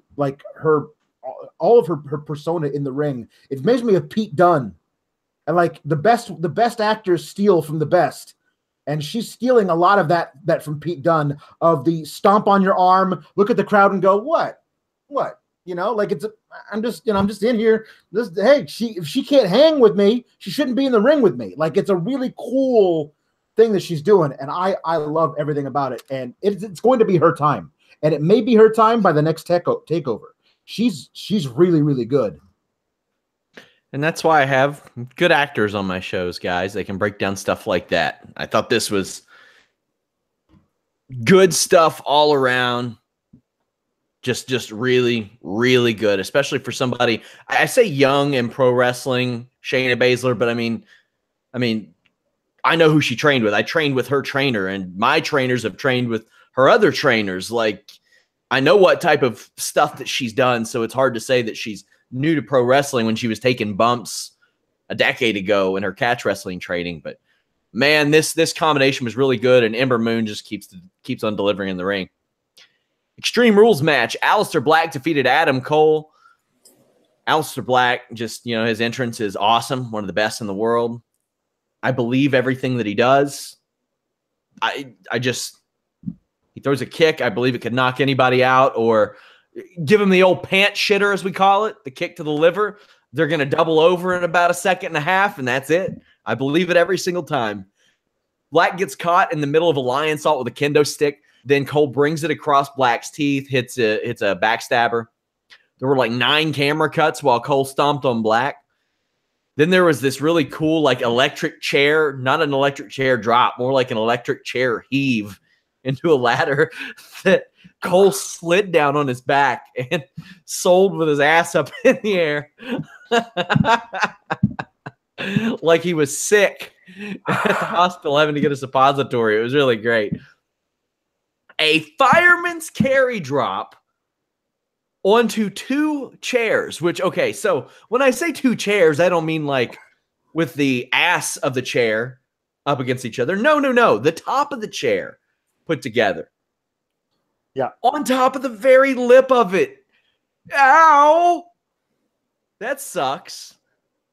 all of her persona in the ring. It reminds me of Pete Dunne, and the best actors steal from the best. And she's stealing a lot of that from Pete Dunne, of the stomp on your arm, look at the crowd and go, what? You know, like I'm just in here. Hey, if she can't hang with me, she shouldn't be in the ring with me. Like, it's a really cool thing that she's doing, and I love everything about it. And it's going to be her time, and it may be her time by the next takeover. She's really, really good. And that's why I have good actors on my shows, guys. They can break down stuff like that. I thought this was good stuff all around. Just really, really good, especially for somebody. I say young in pro wrestling, Shayna Baszler, but I mean, I know who she trained with. I trained with her trainer, and my trainers have trained with her other trainers. Like, I know what type of stuff that she's done, so it's hard to say that she's new to pro wrestling when she was taking bumps a decade ago in her catch wrestling training. But man, this combination was really good, and Ember Moon just keeps on delivering in the ring. Extreme Rules match. Aleister Black defeated Adam Cole. Aleister Black, just, you know, his entrance is awesome. One of the best in the world. I believe everything that he does. He throws a kick. I believe it could knock anybody out, or give him the old pant shitter, as we call it, the kick to the liver. They're going to double over in about a second and a half, and that's it. I believe it every single time. Black gets caught in the middle of a lion salt with a kendo stick. Then Cole brings it across Black's teeth, hits a backstabber. There were like 9 camera cuts while Cole stomped on Black. Then there was this really cool, like, electric chair, not an electric chair drop, more like an electric chair heave into a ladder that Cole slid down on his back and sold with his ass up in the air like he was sick at the hospital having to get a suppository. It was really great. A fireman's carry drop onto 2 chairs, which, okay, so when I say 2 chairs, I don't mean like with the ass of the chair up against each other. No. The top of the chair put together. Yeah. On top of the very lip of it. Ow! That sucks.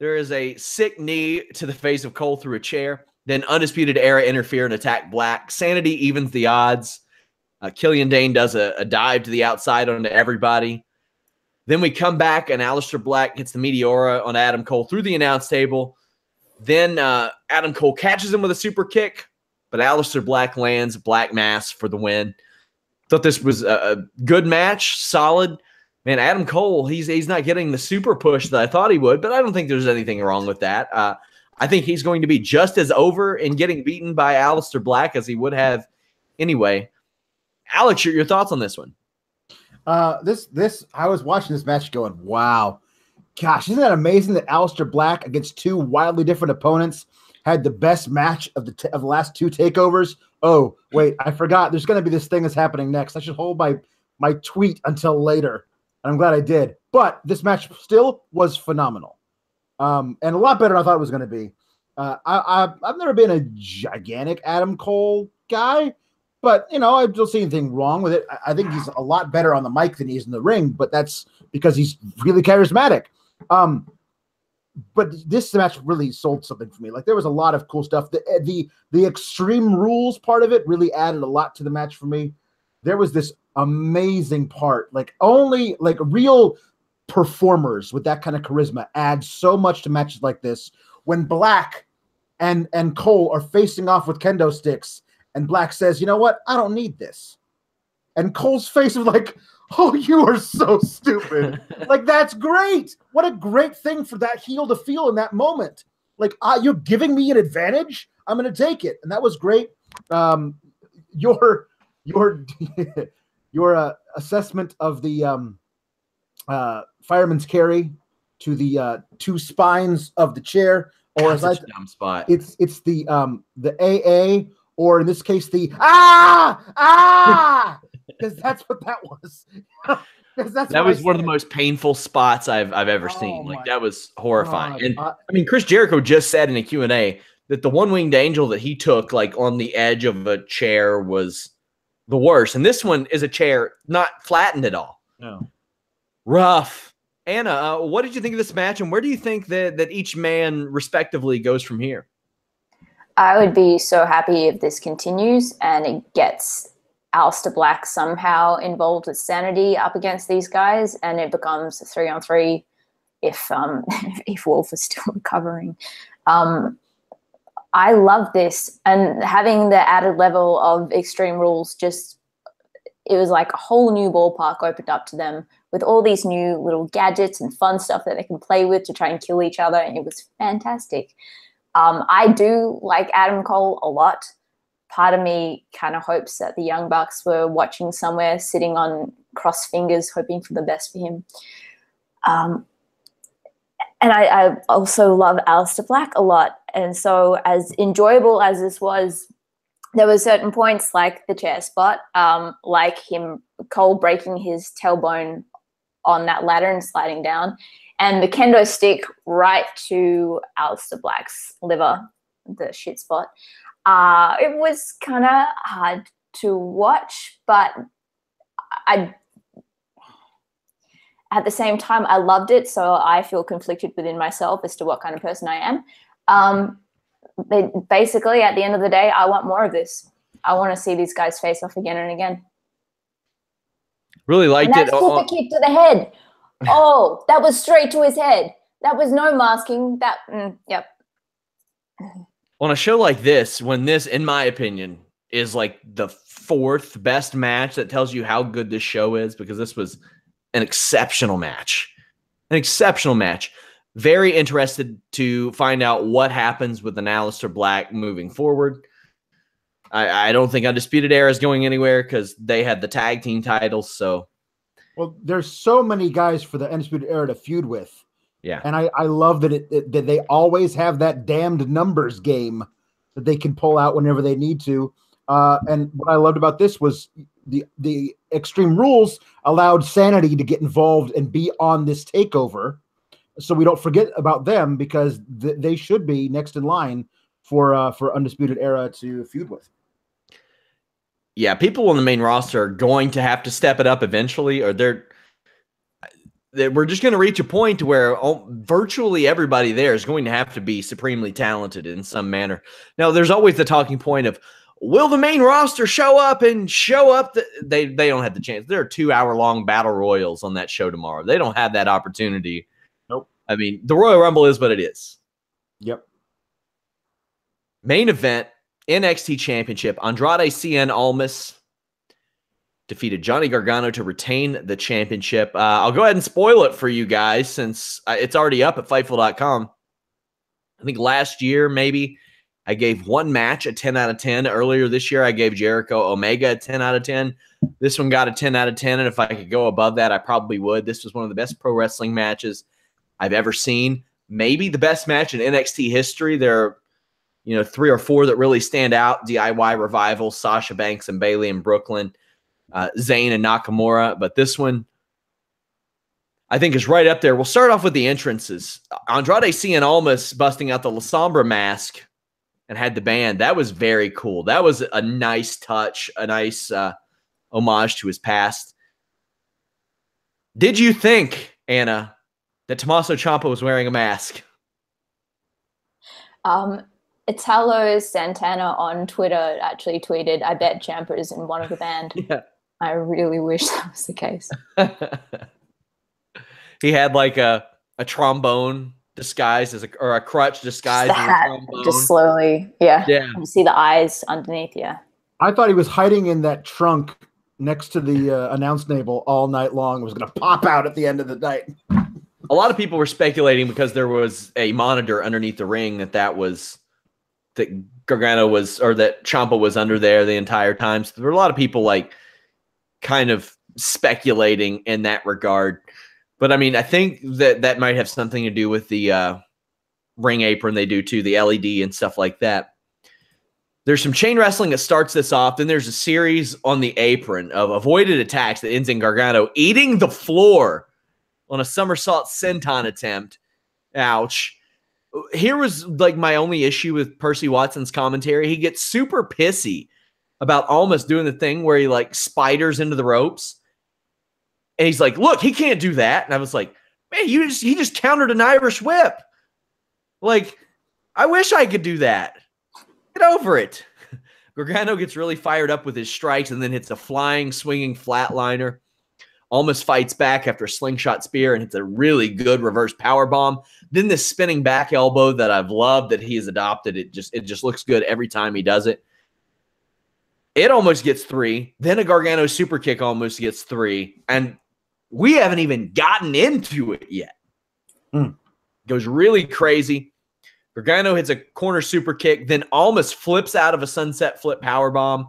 There is a sick knee to the face of Cole through a chair. Then Undisputed Era interfere and attack Black. Sanity evens the odds. Killian Dane does a dive to the outside onto everybody. Then we come back, and Aleister Black hits the Meteora on Adam Cole through the announce table. Then Adam Cole catches him with a super kick, but Aleister Black lands Black Mass for the win. Thought this was a good match, solid. Man, Adam Cole, he's not getting the super push that I thought he would, but I don't think there's anything wrong with that. I think he's going to be just as over in getting beaten by Aleister Black as he would have anyway. Alex, your thoughts on this one? I was watching this match going, wow. Gosh, isn't that amazing that Aleister Black against 2 wildly different opponents had the best match of the last 2 takeovers? Oh, wait, I forgot. There's going to be this thing that's happening next. I should hold my tweet until later. And I'm glad I did. But this match still was phenomenal. And a lot better than I thought it was going to be. I've never been a gigantic Adam Cole guy, but, you know, I don't see anything wrong with it. I think he's a lot better on the mic than he is in the ring, but that's because he's really charismatic. But this match really sold something for me. Like, there was a lot of cool stuff. The Extreme Rules part of it really added a lot to the match for me. There was this amazing part. Like, only like real performers with that kind of charisma add so much to matches like this. When Black and Cole are facing off with kendo sticks, and Black says, you know what? I don't need this. And Cole's face is like, oh, you are so stupid. Like, that's great. What a great thing for that heel to feel in that moment. Like, you're giving me an advantage? I'm going to take it. And that was great. Your assessment of the fireman's carry to the 2 spines of the chair, or as dumb spot. It's the AA, or in this case the because that's what that was. That was one of the most painful spots I've ever seen. Like, that was horrifying. And I mean, Chris Jericho just said in a Q&A that the one-winged angel that he took, like, on the edge of a chair was the worst. And this one is a chair not flattened at all. No. Rough. Anna, what did you think of this match, and where do you think that each man respectively goes from here? I would be so happy if this continues and it gets Aleister Black somehow involved with Sanity up against these guys, and it becomes a 3-on-3 if if Wolf is still recovering. I love this, and having the added level of Extreme Rules, just it was like a whole new ballpark opened up to them with all these new little gadgets and fun stuff that they can play with to try and kill each other, and it was fantastic. I do like Adam Cole a lot. Part of me kind of hopes that the Young Bucks were watching somewhere, sitting on crossed fingers, hoping for the best for him. And I also love Aleister Black a lot. And so as enjoyable as this was, there were certain points like the chair spot, like Cole breaking his tailbone on that ladder and sliding down, and the kendo stick right to Aleister Black's liver, the shit spot. It was kind of hard to watch, but at the same time, I loved it, so I feel conflicted within myself as to what kind of person I am. Basically, at the end of the day, I want more of this. I want to see these guys face off again and again. Really liked it. Super kick to the head. Oh, that was straight to his head. That was no masking. Yep. On a show like this, when this, in my opinion, is like the 4th best match, that tells you how good this show is, because this was an exceptional match. An exceptional match. Very interested to find out what happens with an Aleister Black moving forward. I don't think Undisputed Era is going anywhere because they had the tag team titles. So, well, there's so many guys for the Undisputed Era to feud with. Yeah, and I love that that they always have that damned numbers game that they can pull out whenever they need to. And what I loved about this was the Extreme Rules allowed Sanity to get involved and be on this takeover, so we don't forget about them, because they should be next in line for Undisputed Era to feud with. Yeah, people on the main roster are going to have to step it up eventually, or we're just going to reach a point where virtually everybody there is going to have to be supremely talented in some manner. Now, there's always the talking point of, will the main roster show up and show up? They don't have the chance. There are 2-hour-long battle royals on that show tomorrow. They don't have that opportunity. Nope. I mean, the Royal Rumble is what it is. Yep. Main event, NXT Championship. Andrade Cien Almas defeated Johnny Gargano to retain the championship. I'll go ahead and spoil it for you guys since it's already up at Fightful.com. I think last year, maybe, I gave one match a 10 out of 10. Earlier this year, I gave Jericho Omega a 10 out of 10. This one got a 10 out of 10, and if I could go above that, I probably would. This was one of the best pro wrestling matches I've ever seen. Maybe the best match in NXT history. There are 3 or 4 that really stand out. DIY Revival, Sasha Banks and Bayley in Brooklyn, Zayn and Nakamura. But this one, I think, is right up there. We'll start off with the entrances. Andrade Cien Almas busting out the La Sombra mask and had the band. That was very cool. That was a nice touch, a nice homage to his past. Did you think, Anna, that Tommaso Ciampa was wearing a mask? Italo Santana on Twitter actually tweeted, "I bet Ciampa is in one of the band." Yeah. I really wish that was the case. He had like a trombone disguised as or a crutch disguised as a trombone. Just slowly, yeah. You see the eyes underneath, yeah. I thought he was hiding in that trunk next to the announce table all night long. It was going to pop out at the end of the night. A lot of people were speculating, because there was a monitor underneath the ring, that Gargano was, or that Ciampa was under there the entire time. So there were a lot of people like kind of speculating in that regard. But I mean, I think that might have something to do with the ring apron they do too, the LED and stuff like that. There's some chain wrestling that starts this off. Then there's a series on the apron of avoided attacks that ends in Gargano eating the floor on a somersault senton attempt. Ouch. Here was like my only issue with Percy Watson's commentary. He gets super pissy about almost doing the thing where he like spiders into the ropes. And he's like, look, he can't do that. And I was like, man, he just countered an Irish whip. Like, I wish I could do that. Get over it. Gargano gets really fired up with his strikes and then hits a flying, swinging flatliner. Almost fights back after a slingshot spear and hits a really good reverse power bomb. Then this spinning back elbow that I've loved that he has adopted. It just looks good every time he does it. It almost gets 3. Then a Gargano super kick almost gets 3. And we haven't even gotten into it yet. Goes really crazy. Gargano hits a corner super kick, then almost flips out of a sunset flip power bomb,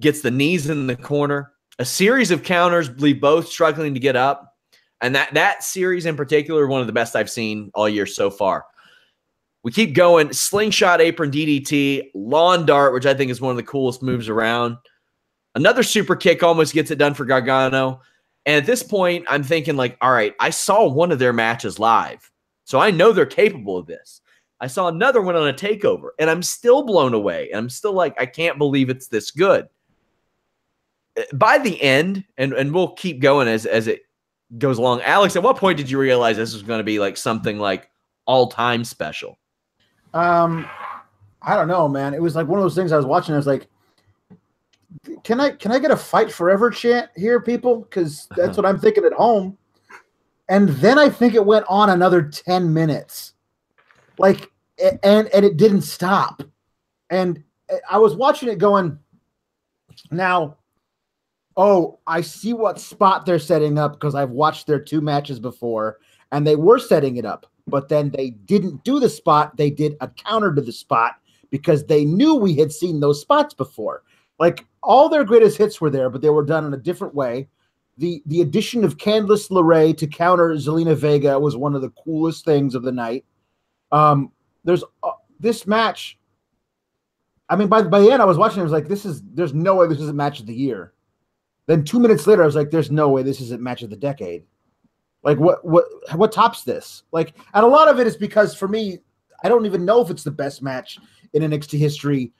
gets the knees in the corner. A series of counters leave both struggling to get up. And that series in particular, one of the best I've seen all year so far. We keep going. Slingshot apron DDT, lawn dart, which I think is one of the coolest moves around. Another super kick almost gets it done for Gargano. And at this point, I'm thinking like, all right, I saw one of their matches live. So I know they're capable of this. I saw another one on a takeover, and I'm still blown away. And I'm still like, I can't believe it's this good. By the end, and we'll keep going as it goes along. Alex, at what point did you realize this was going to be like something like all-time special? I don't know, man. It was like one of those things I was watching. I was like, can I get a fight forever chant here, people? Because that's what I'm thinking at home. And then I think it went on another 10 minutes. Like, and it didn't stop. And I was watching it going, now, oh, I see what spot they're setting up because I've watched their 2 matches before, and they were setting it up. But then they didn't do the spot. They did a counter to the spot because they knew we had seen those spots before. Like, all their greatest hits were there, but they were done in a different way. The addition of Candice LeRae to counter Zelina Vega was one of the coolest things of the night. There's this match. I mean, by the end, I was watching. I was like, there's no way this isn't match of the year. Then 2 minutes later, I was like, there's no way this isn't match of the decade. Like, what tops this? Like, and a lot of it is because for me, I don't even know if it's the best match in NXT history.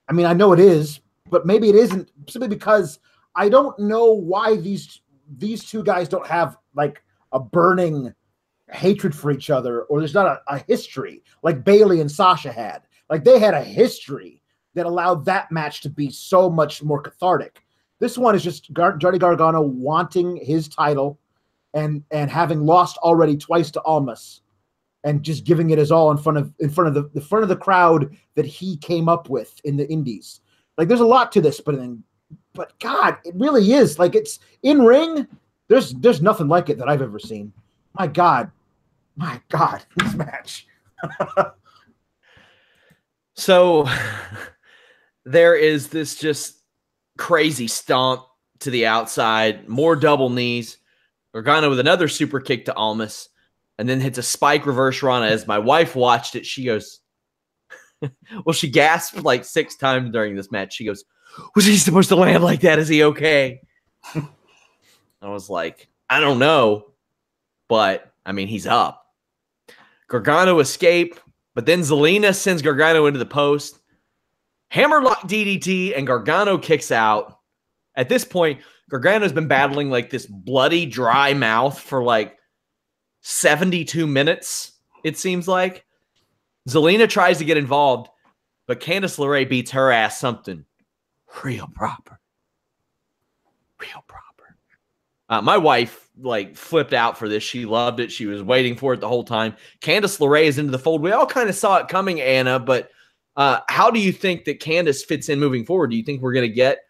I mean, I know it is, but maybe it isn't simply because I don't know why these 2 guys don't have like a burning hatred for each other, or there's not a history like Bayley and Sasha had. Like, they had a history that allowed that match to be so much more cathartic. This one is just Johnny Gargano wanting his title and having lost already twice to Almas and just giving it his all in front of the crowd that he came up with in the Indies. Like, there's a lot to this, but God, it really is. Like, it's in ring. There's nothing like it that I've ever seen. My God, this match. So there is this just crazy stomp to the outside, more double knees. Gargano with another super kick to Almas, and then hits a spike reverse Rana. As my wife watched it, she goes, well, she gasped like 6 times during this match. She goes, was he supposed to land like that? Is he okay? I was like, I don't know, but I mean, he's up. Gargano escape, but then Zelina sends Gargano into the post. Hammerlock DDT, and Gargano kicks out. At this point, Gargano's been battling like this bloody, dry mouth for like 72 minutes, it seems like. Zelina tries to get involved, but Candice LeRae beats her ass something real proper. Real proper. My wife like flipped out for this. She loved it. She was waiting for it the whole time. Candice LeRae is into the fold. We all kind of saw it coming, Anna, but how do you think that Candice fits in moving forward? Do you think we're going to get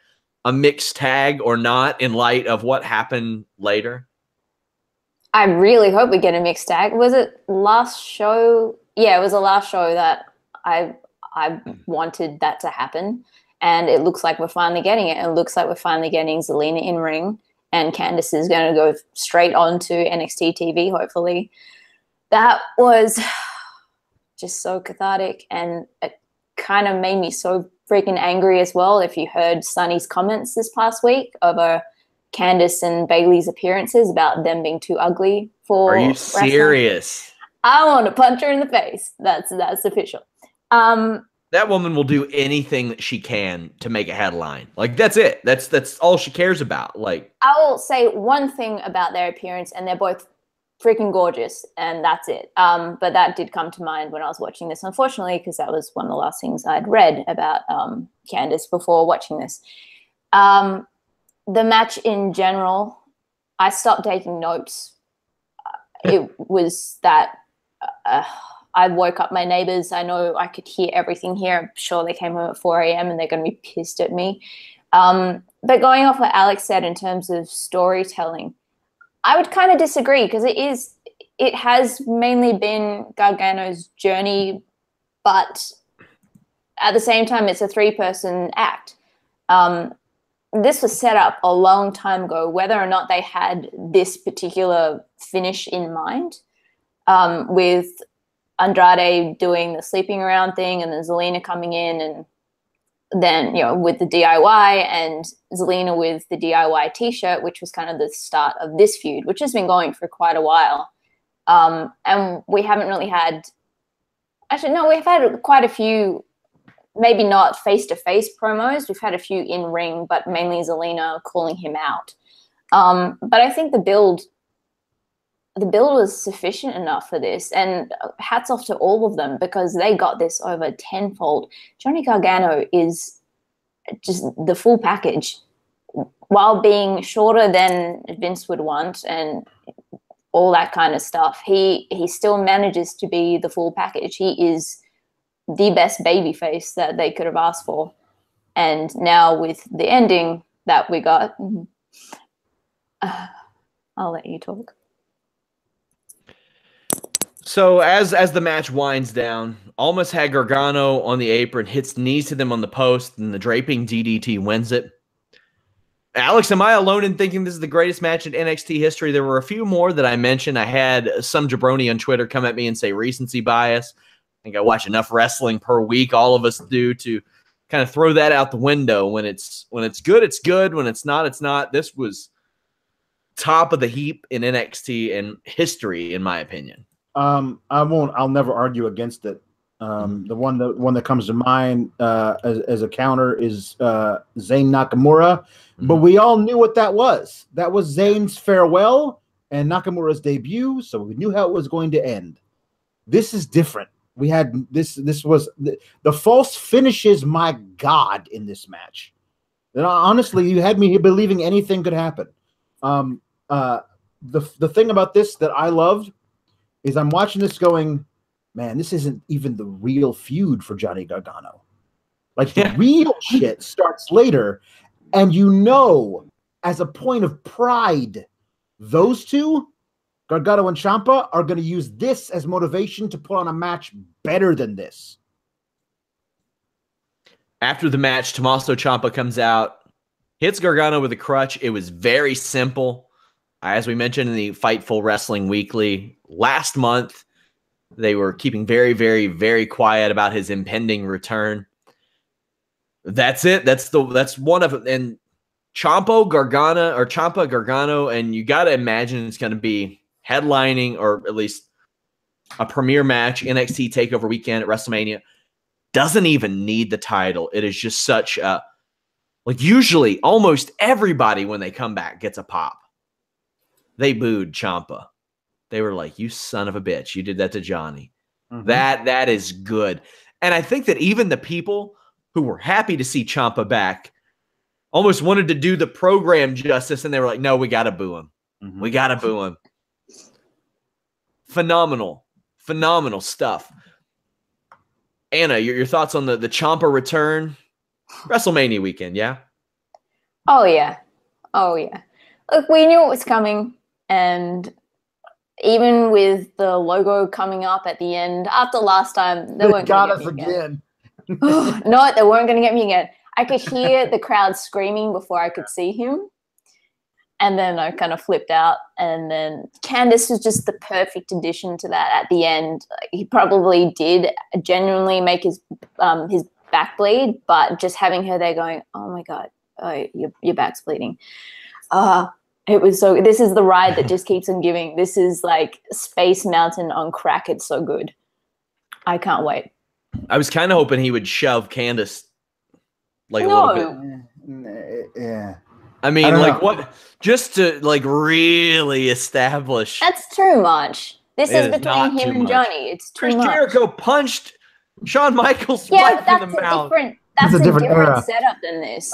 a mixed tag or not in light of what happened later? I really hope we get a mixed tag. Was it last show? Yeah, it was the last show that I wanted that to happen. And it looks like we're finally getting it. It looks like we're finally getting Zelina in ring. And Candice is going to go straight on to NXT TV, hopefully. That was just so cathartic. And it kind of made me so freaking angry as well. If you heard Sunny's comments this past week over Candice and Bayley's appearances about them being too ugly for wrestling. Are you serious? I want to punch her in the face. That's official. That woman will do anything that she can to make a headline. Like, that's it. That's all she cares about. Like, I will say one thing about their appearance, and they're both freaking gorgeous, and that's it. But that did come to mind when I was watching this, unfortunately, because that was one of the last things I'd read about Candice before watching this. The match in general, I stopped taking notes. It was that I woke up my neighbors. I know I could hear everything here. I'm sure they came home at 4 a.m. and they're going to be pissed at me. But going off what Alex said in terms of storytelling, I would kind of disagree, because it has mainly been Gargano's journey, but at the same time, it's a 3-person act. This was set up a long time ago, whether or not they had this particular finish in mind, with Andrade doing the sleeping around thing and then Zelina coming in, and then, with the DIY, and Zelina with the DIY t-shirt, which was kind of the start of this feud, which has been going for quite a while. And we haven't really had, actually, no, we've had quite a few, maybe not face-to-face promos. We've had a few in-ring, but mainly Zelina calling him out. But I think the build was sufficient enough for this, and hats off to all of them, because they got this over tenfold. Johnny Gargano is just the full package, while being shorter than Vince would want and all that kind of stuff. He still manages to be the full package. He is the best babyface that they could have asked for. And now with the ending that we got, I'll let you talk. So as the match winds down, Almas had Gargano on the apron, hits knees to them on the post, and the draping DDT wins it. Alex, am I alone in thinking this is the greatest match in NXT history? There were a few more that I mentioned. I had some jabroni on Twitter come at me and say recency bias. I think I watch enough wrestling per week, all of us do, to kind of throw that out the window. When it's good, it's good. When it's not, it's not. This was top of the heap in NXT in history, in my opinion. I'll never argue against it. The one that comes to mind as a counter is Zayn Nakamura, but we all knew what that was. That was Zayn's farewell and Nakamura's debut, so we knew how it was going to end. This is different. We had this was the false finishes, my God, in this match. And honestly, you had me believing anything could happen. The thing about this that I loved is I'm watching this going, man, this isn't even the real feud for Johnny Gargano. Like, the real shit starts later, and as a point of pride, those two, Gargano and Ciampa, are going to use this as motivation to put on a match better than this. After the match, Tommaso Ciampa comes out, hits Gargano with a crutch. It was very simple. As we mentioned in the Fightful Wrestling Weekly last month, they were keeping very, very, very quiet about his impending return. That's it. That's one of them. And Ciampa, Gargano, and you got to imagine it's going to be headlining, or at least a premiere match, NXT Takeover weekend at WrestleMania. Doesn't even need the title. It is just such a, like, usually almost everybody when they come back gets a pop. They booed Ciampa. They were like, you son of a bitch. You did that to Johnny. Mm-hmm. That is good. And I think that even the people who were happy to see Ciampa back almost wanted to do the program justice, and they were like, no, we got to boo him. Mm-hmm. We got to boo him. Phenomenal stuff. Anna, your thoughts on the Ciampa return? WrestleMania weekend, yeah? Oh, yeah. Look, we knew it was coming, and even with the logo coming up at the end, after last time, they weren't going to get me again. No, they weren't going to get me again. I could hear the crowd screaming before I could see him, and then I kind of flipped out, and then Candice was just the perfect addition to that at the end. He probably did genuinely make his back bleed, but just having her there going, oh my God, your back's bleeding. It was so, this is the ride that just keeps on giving. This is like Space Mountain on crack. It's so good. I can't wait. I was kind of hoping he would shove Candice like a little bit. Yeah. I mean, like what? Just to like really establish. That's too much. This is between not him too and much. Johnny. It's too Chris much. Jericho punched Shawn Michaels Yeah, right but that's in the a mouth. that's a different era. setup than this.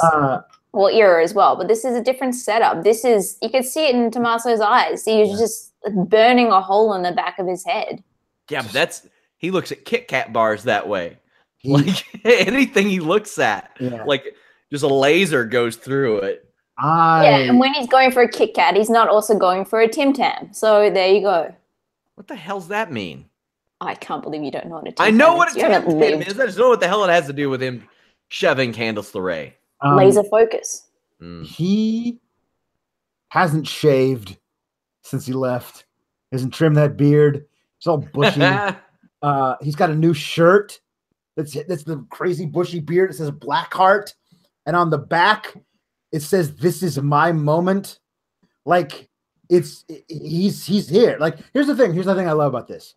Well, era as well, but this is a different setup. This is, you could see it in Tommaso's eyes. He was just burning a hole in the back of his head. Yeah, but he looks at Kit Kat bars that way. Like anything he looks at, like just a laser goes through it. Yeah, and when he's going for a Kit Kat, he's not also going for a Tim Tam. So there you go. What the hell's that mean? I can't believe you don't know what a Tim Tam I know what a Tam Tim Tam is. I just know what the hell it has to do with him shoving Candice LeRae. Laser focus. He hasn't shaved since he left. He hasn't trimmed that beard. It's all bushy. He's got a new shirt. That's the crazy bushy beard. It says Blackheart, and on the back it says "This is my moment." Like he's here. Like here's the thing. Here's the thing I love about this.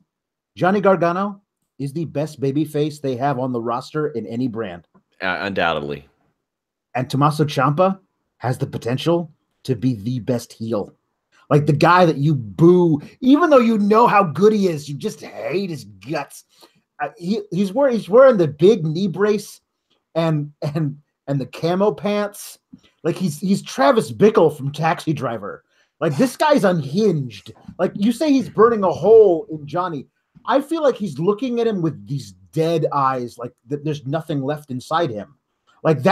Johnny Gargano is the best babyface they have on the roster in any brand. Undoubtedly. And Tommaso Ciampa has the potential to be the best heel. Like the guy that you boo, even though you know how good he is, you just hate his guts. He's wearing the big knee brace and the camo pants. Like he's Travis Bickle from Taxi Driver. Like this guy's unhinged. Like you say he's burning a hole in Johnny. I feel like he's looking at him with these dead eyes, like there's nothing left inside him. Like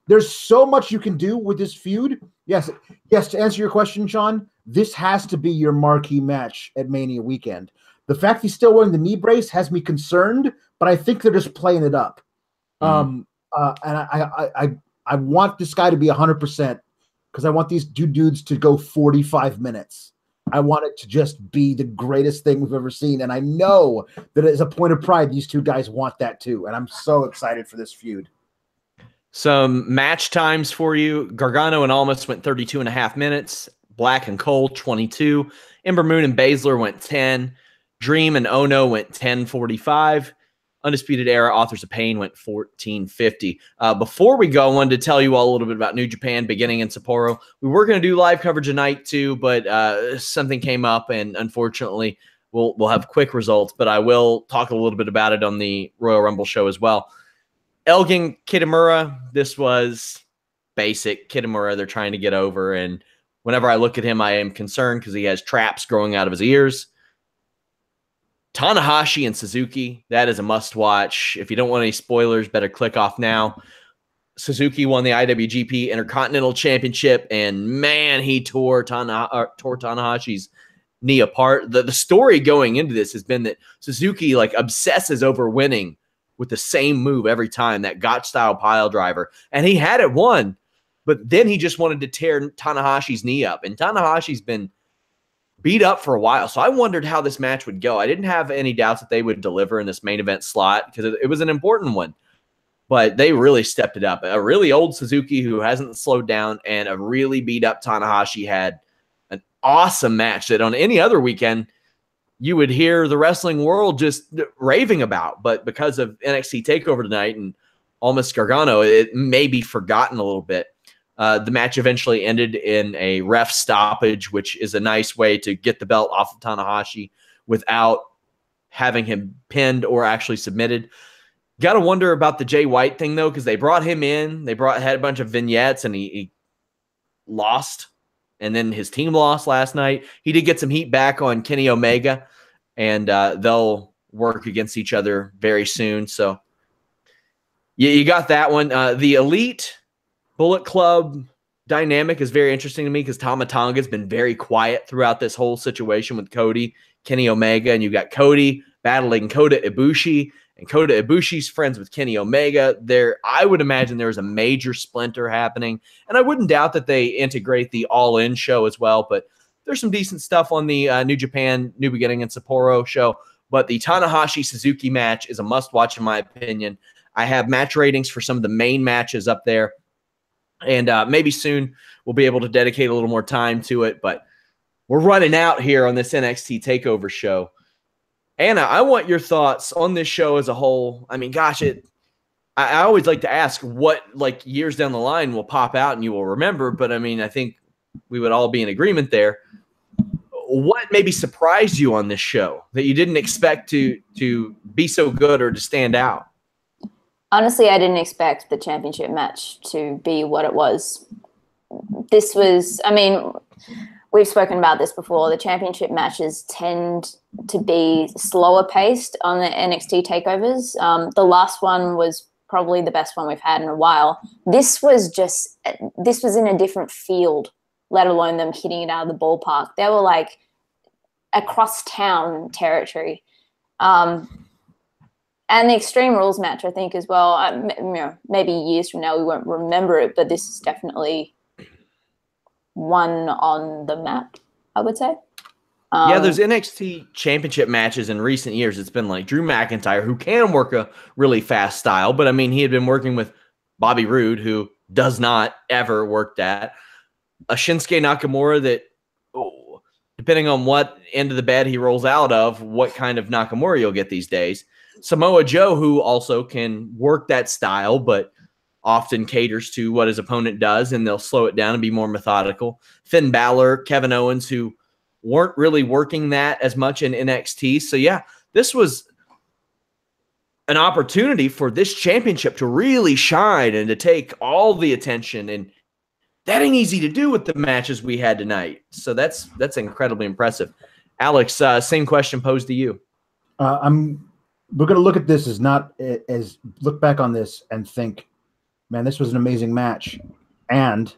there's so much you can do with this feud. Yes. To answer your question, Sean, this has to be your marquee match at Mania weekend. The fact he's still wearing the knee brace has me concerned, but I think they're just playing it up. And I want this guy to be 100% because I want these dudes to go 45 minutes. I want it to just be the greatest thing we've ever seen. And I know that as a point of pride, these two guys want that too. And I'm so excited for this feud. Some match times for you. Gargano and Almas went 32.5 minutes. Black and Cole, 22. Ember Moon and Baszler went 10. Dream and Ono went 10:45. Undisputed Era, Authors of Pain went 14:50. Before we go, I wanted to tell you all a little bit about New Japan beginning in Sapporo. We were going to do live coverage tonight too, but something came up, and unfortunately, we'll have quick results. But I will talk a little bit about it on the Royal Rumble show as well. Elgin Kitamura, this was basic. Kitamura, they're trying to get over, and whenever I look at him, I am concerned because he has traps growing out of his ears. Tanahashi and Suzuki, that is a must-watch. If you don't want any spoilers, better click off now. Suzuki won the IWGP Intercontinental Championship, and man, he tore Tanahashi's knee apart. The story going into this has been that Suzuki like obsesses over winning with the same move every time, that Gotch-style pile driver, and he had it won, but then he just wanted to tear Tanahashi's knee up, and Tanahashi's been beat up for a while. So I wondered how this match would go. I didn't have any doubts that they would deliver in this main event slot because it was an important one, but they really stepped it up. A really old Suzuki who hasn't slowed down and a really beat up Tanahashi had an awesome match that on any other weekend you would hear the wrestling world just raving about. But because of NXT TakeOver tonight and Almas Gargano, it may be forgotten a little bit. The match eventually ended in a ref stoppage, which is a nice way to get the belt off of Tanahashi without having him pinned or actually submitted. Got to wonder about the Jay White thing, though, because they brought him in. They had a bunch of vignettes, and he lost. And then his team lost last night. He did get some heat back on Kenny Omega, and they'll work against each other very soon. So you got that one. The Elite Bullet Club dynamic is very interesting to me because Tama Tonga's been very quiet throughout this whole situation with Cody, Kenny Omega, and you've got Cody battling Kota Ibushi, and Kota Ibushi's friends with Kenny Omega. I would imagine there's a major splinter happening, and I wouldn't doubt that they integrate the All In show as well, but there's some decent stuff on the New Japan New Beginning in Sapporo show, but the Tanahashi-Suzuki match is a must-watch in my opinion. I have match ratings for some of the main matches up there, and maybe soon we'll be able to dedicate a little more time to it, but we're running out here on this NXT TakeOver show. Anna, I want your thoughts on this show as a whole. I mean, gosh, I always like to ask what, like, years down the line will pop out and you will remember. But I mean, I think we would all be in agreement there. What maybe surprised you on this show that you didn't expect to be so good or to stand out? Honestly, I didn't expect the championship match to be what it was. This was, I mean, we've spoken about this before. The championship matches tend to be slower paced on the NXT takeovers. The last one was probably the best one we've had in a while. This was in a different field, let alone them hitting it out of the ballpark. They were like across town territory. And the Extreme Rules match, I think, as well. Maybe years from now we won't remember it, but this is definitely one on the map, I would say. Yeah, there's NXT championship matches in recent years. It's been like Drew McIntyre, who can work a really fast style, but I mean, he had been working with Bobby Roode, who does not ever work that. A Shinsuke Nakamura that, depending on what end of the bed he rolls out of, what kind of Nakamura you'll get these days. Samoa Joe, who also can work that style, but often caters to what his opponent does, and they'll slow it down and be more methodical. Finn Balor, Kevin Owens, who weren't really working that as much in NXT. So, yeah, this was an opportunity for this championship to really shine and to take all the attention, and that ain't easy to do with the matches we had tonight. So that's incredibly impressive. Alex, same question posed to you. We're going to look at this as look back on this and think, man, this was an amazing match. And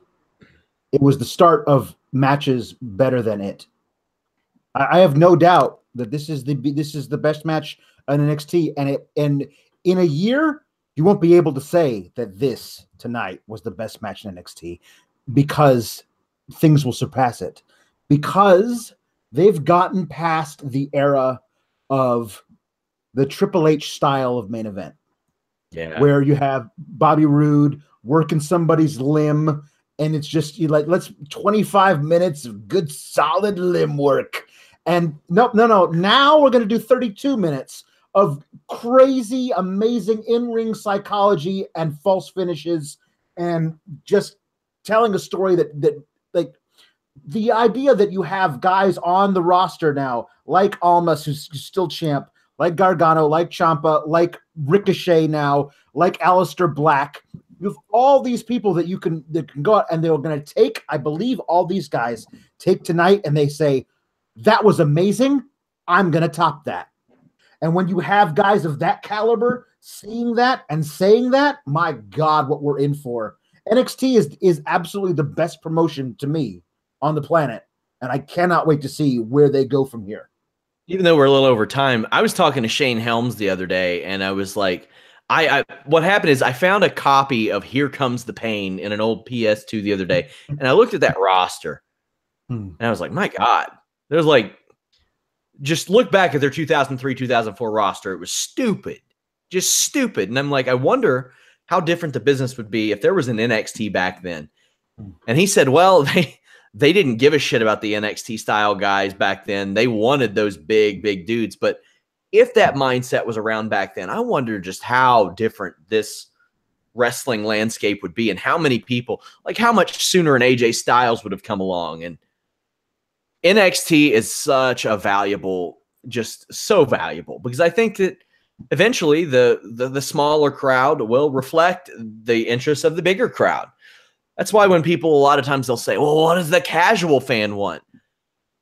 it was the start of matches better than it. I have no doubt that this is the best match on NXT. And in a year, you won't be able to say that this tonight was the best match in NXT, because things will surpass it. Because they've gotten past the era of the Triple H style of main event, where you have Bobby Roode working somebody's limb, and it's just let's 25 minutes of good solid limb work, and no. Now we're going to do 32 minutes of crazy, amazing in-ring psychology and false finishes, and just telling a story that like the idea that you have guys on the roster now like Almas, who's still champ, like Gargano, like Ciampa, like Ricochet now, like Aleister Black. You have all these people that can go out, and they're going to take, I believe all these guys take tonight and they say, that was amazing. I'm going to top that. And when you have guys of that caliber seeing that and saying that, my God, what we're in for. NXT is absolutely the best promotion to me on the planet. And I cannot wait to see where they go from here. Even though we're a little over time, I was talking to Shane Helms the other day, and I was like, what happened is I found a copy of Here Comes the Pain in an old PS2 the other day, and I looked at that roster, and I was like, my God, there's like, just look back at their 2003, 2004 roster. It was stupid, just stupid. And I'm like, I wonder how different the business would be if there was an NXT back then. And he said, well, they didn't give a shit about the NXT style guys back then. They wanted those big dudes. But if that mindset was around back then, I wonder just how different this wrestling landscape would be, and how many people, like how much sooner an AJ Styles would have come along. And NXT is such a valuable, just so valuable, because I think that eventually the smaller crowd will reflect the interests of the bigger crowd. That's why when people, a lot of times they'll say, well, what does the casual fan want?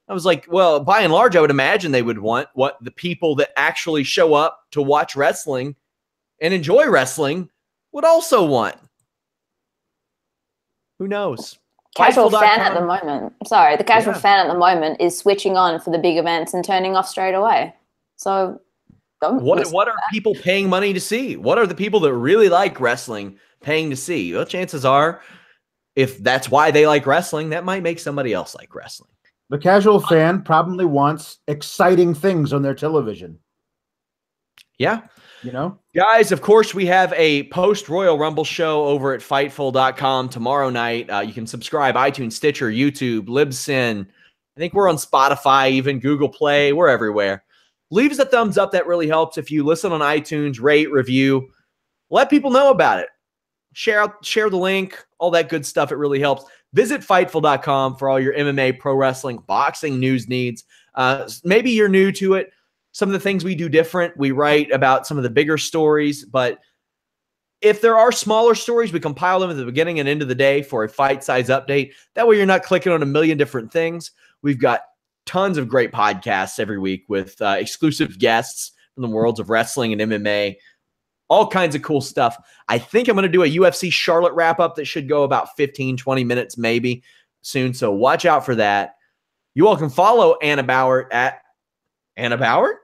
I was like, well, by and large, I would imagine they would want what the people that actually show up to watch wrestling and enjoy wrestling would also want. Who knows? Casual fan at the moment. Sorry, the casual fan at the moment is switching on for the big events and turning off straight away. So what are people paying money to see? What are the people that really like wrestling paying to see? Well, chances are, if that's why they like wrestling, that might make somebody else like wrestling. The casual fan probably wants exciting things on their television. Yeah. You know? Guys, of course, we have a post-Royal Rumble show over at Fightful.com tomorrow night. You can subscribe, iTunes, Stitcher, YouTube, Libsyn. I think we're on Spotify, even Google Play. We're everywhere. Leave us a thumbs up. That really helps. If you listen on iTunes, rate, review. let people know about it. Share the link, all that good stuff. It really helps. Visit Fightful.com for all your MMA, pro wrestling, boxing news needs. Maybe you're new to it. Some of the things we do different. We write about some of the bigger stories, but if there are smaller stories, we compile them at the beginning and end of the day for a fight size update. That way you're not clicking on a million different things. We've got tons of great podcasts every week with exclusive guests from the worlds of wrestling and MMA. All kinds of cool stuff. I think I'm going to do a UFC Charlotte wrap-up that should go about 15, 20 minutes maybe soon, so watch out for that. You all can follow Anna Bauert at Anna Bauert?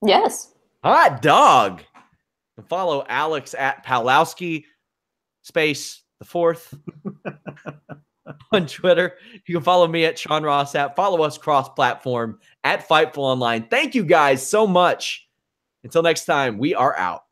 Yes. Hot dog. And follow Alex at Pawlowski, space the fourth on Twitter. You can follow me at Sean Ross Sapp. Follow us cross-platform at Fightful Online. Thank you guys so much. Until next time, we are out.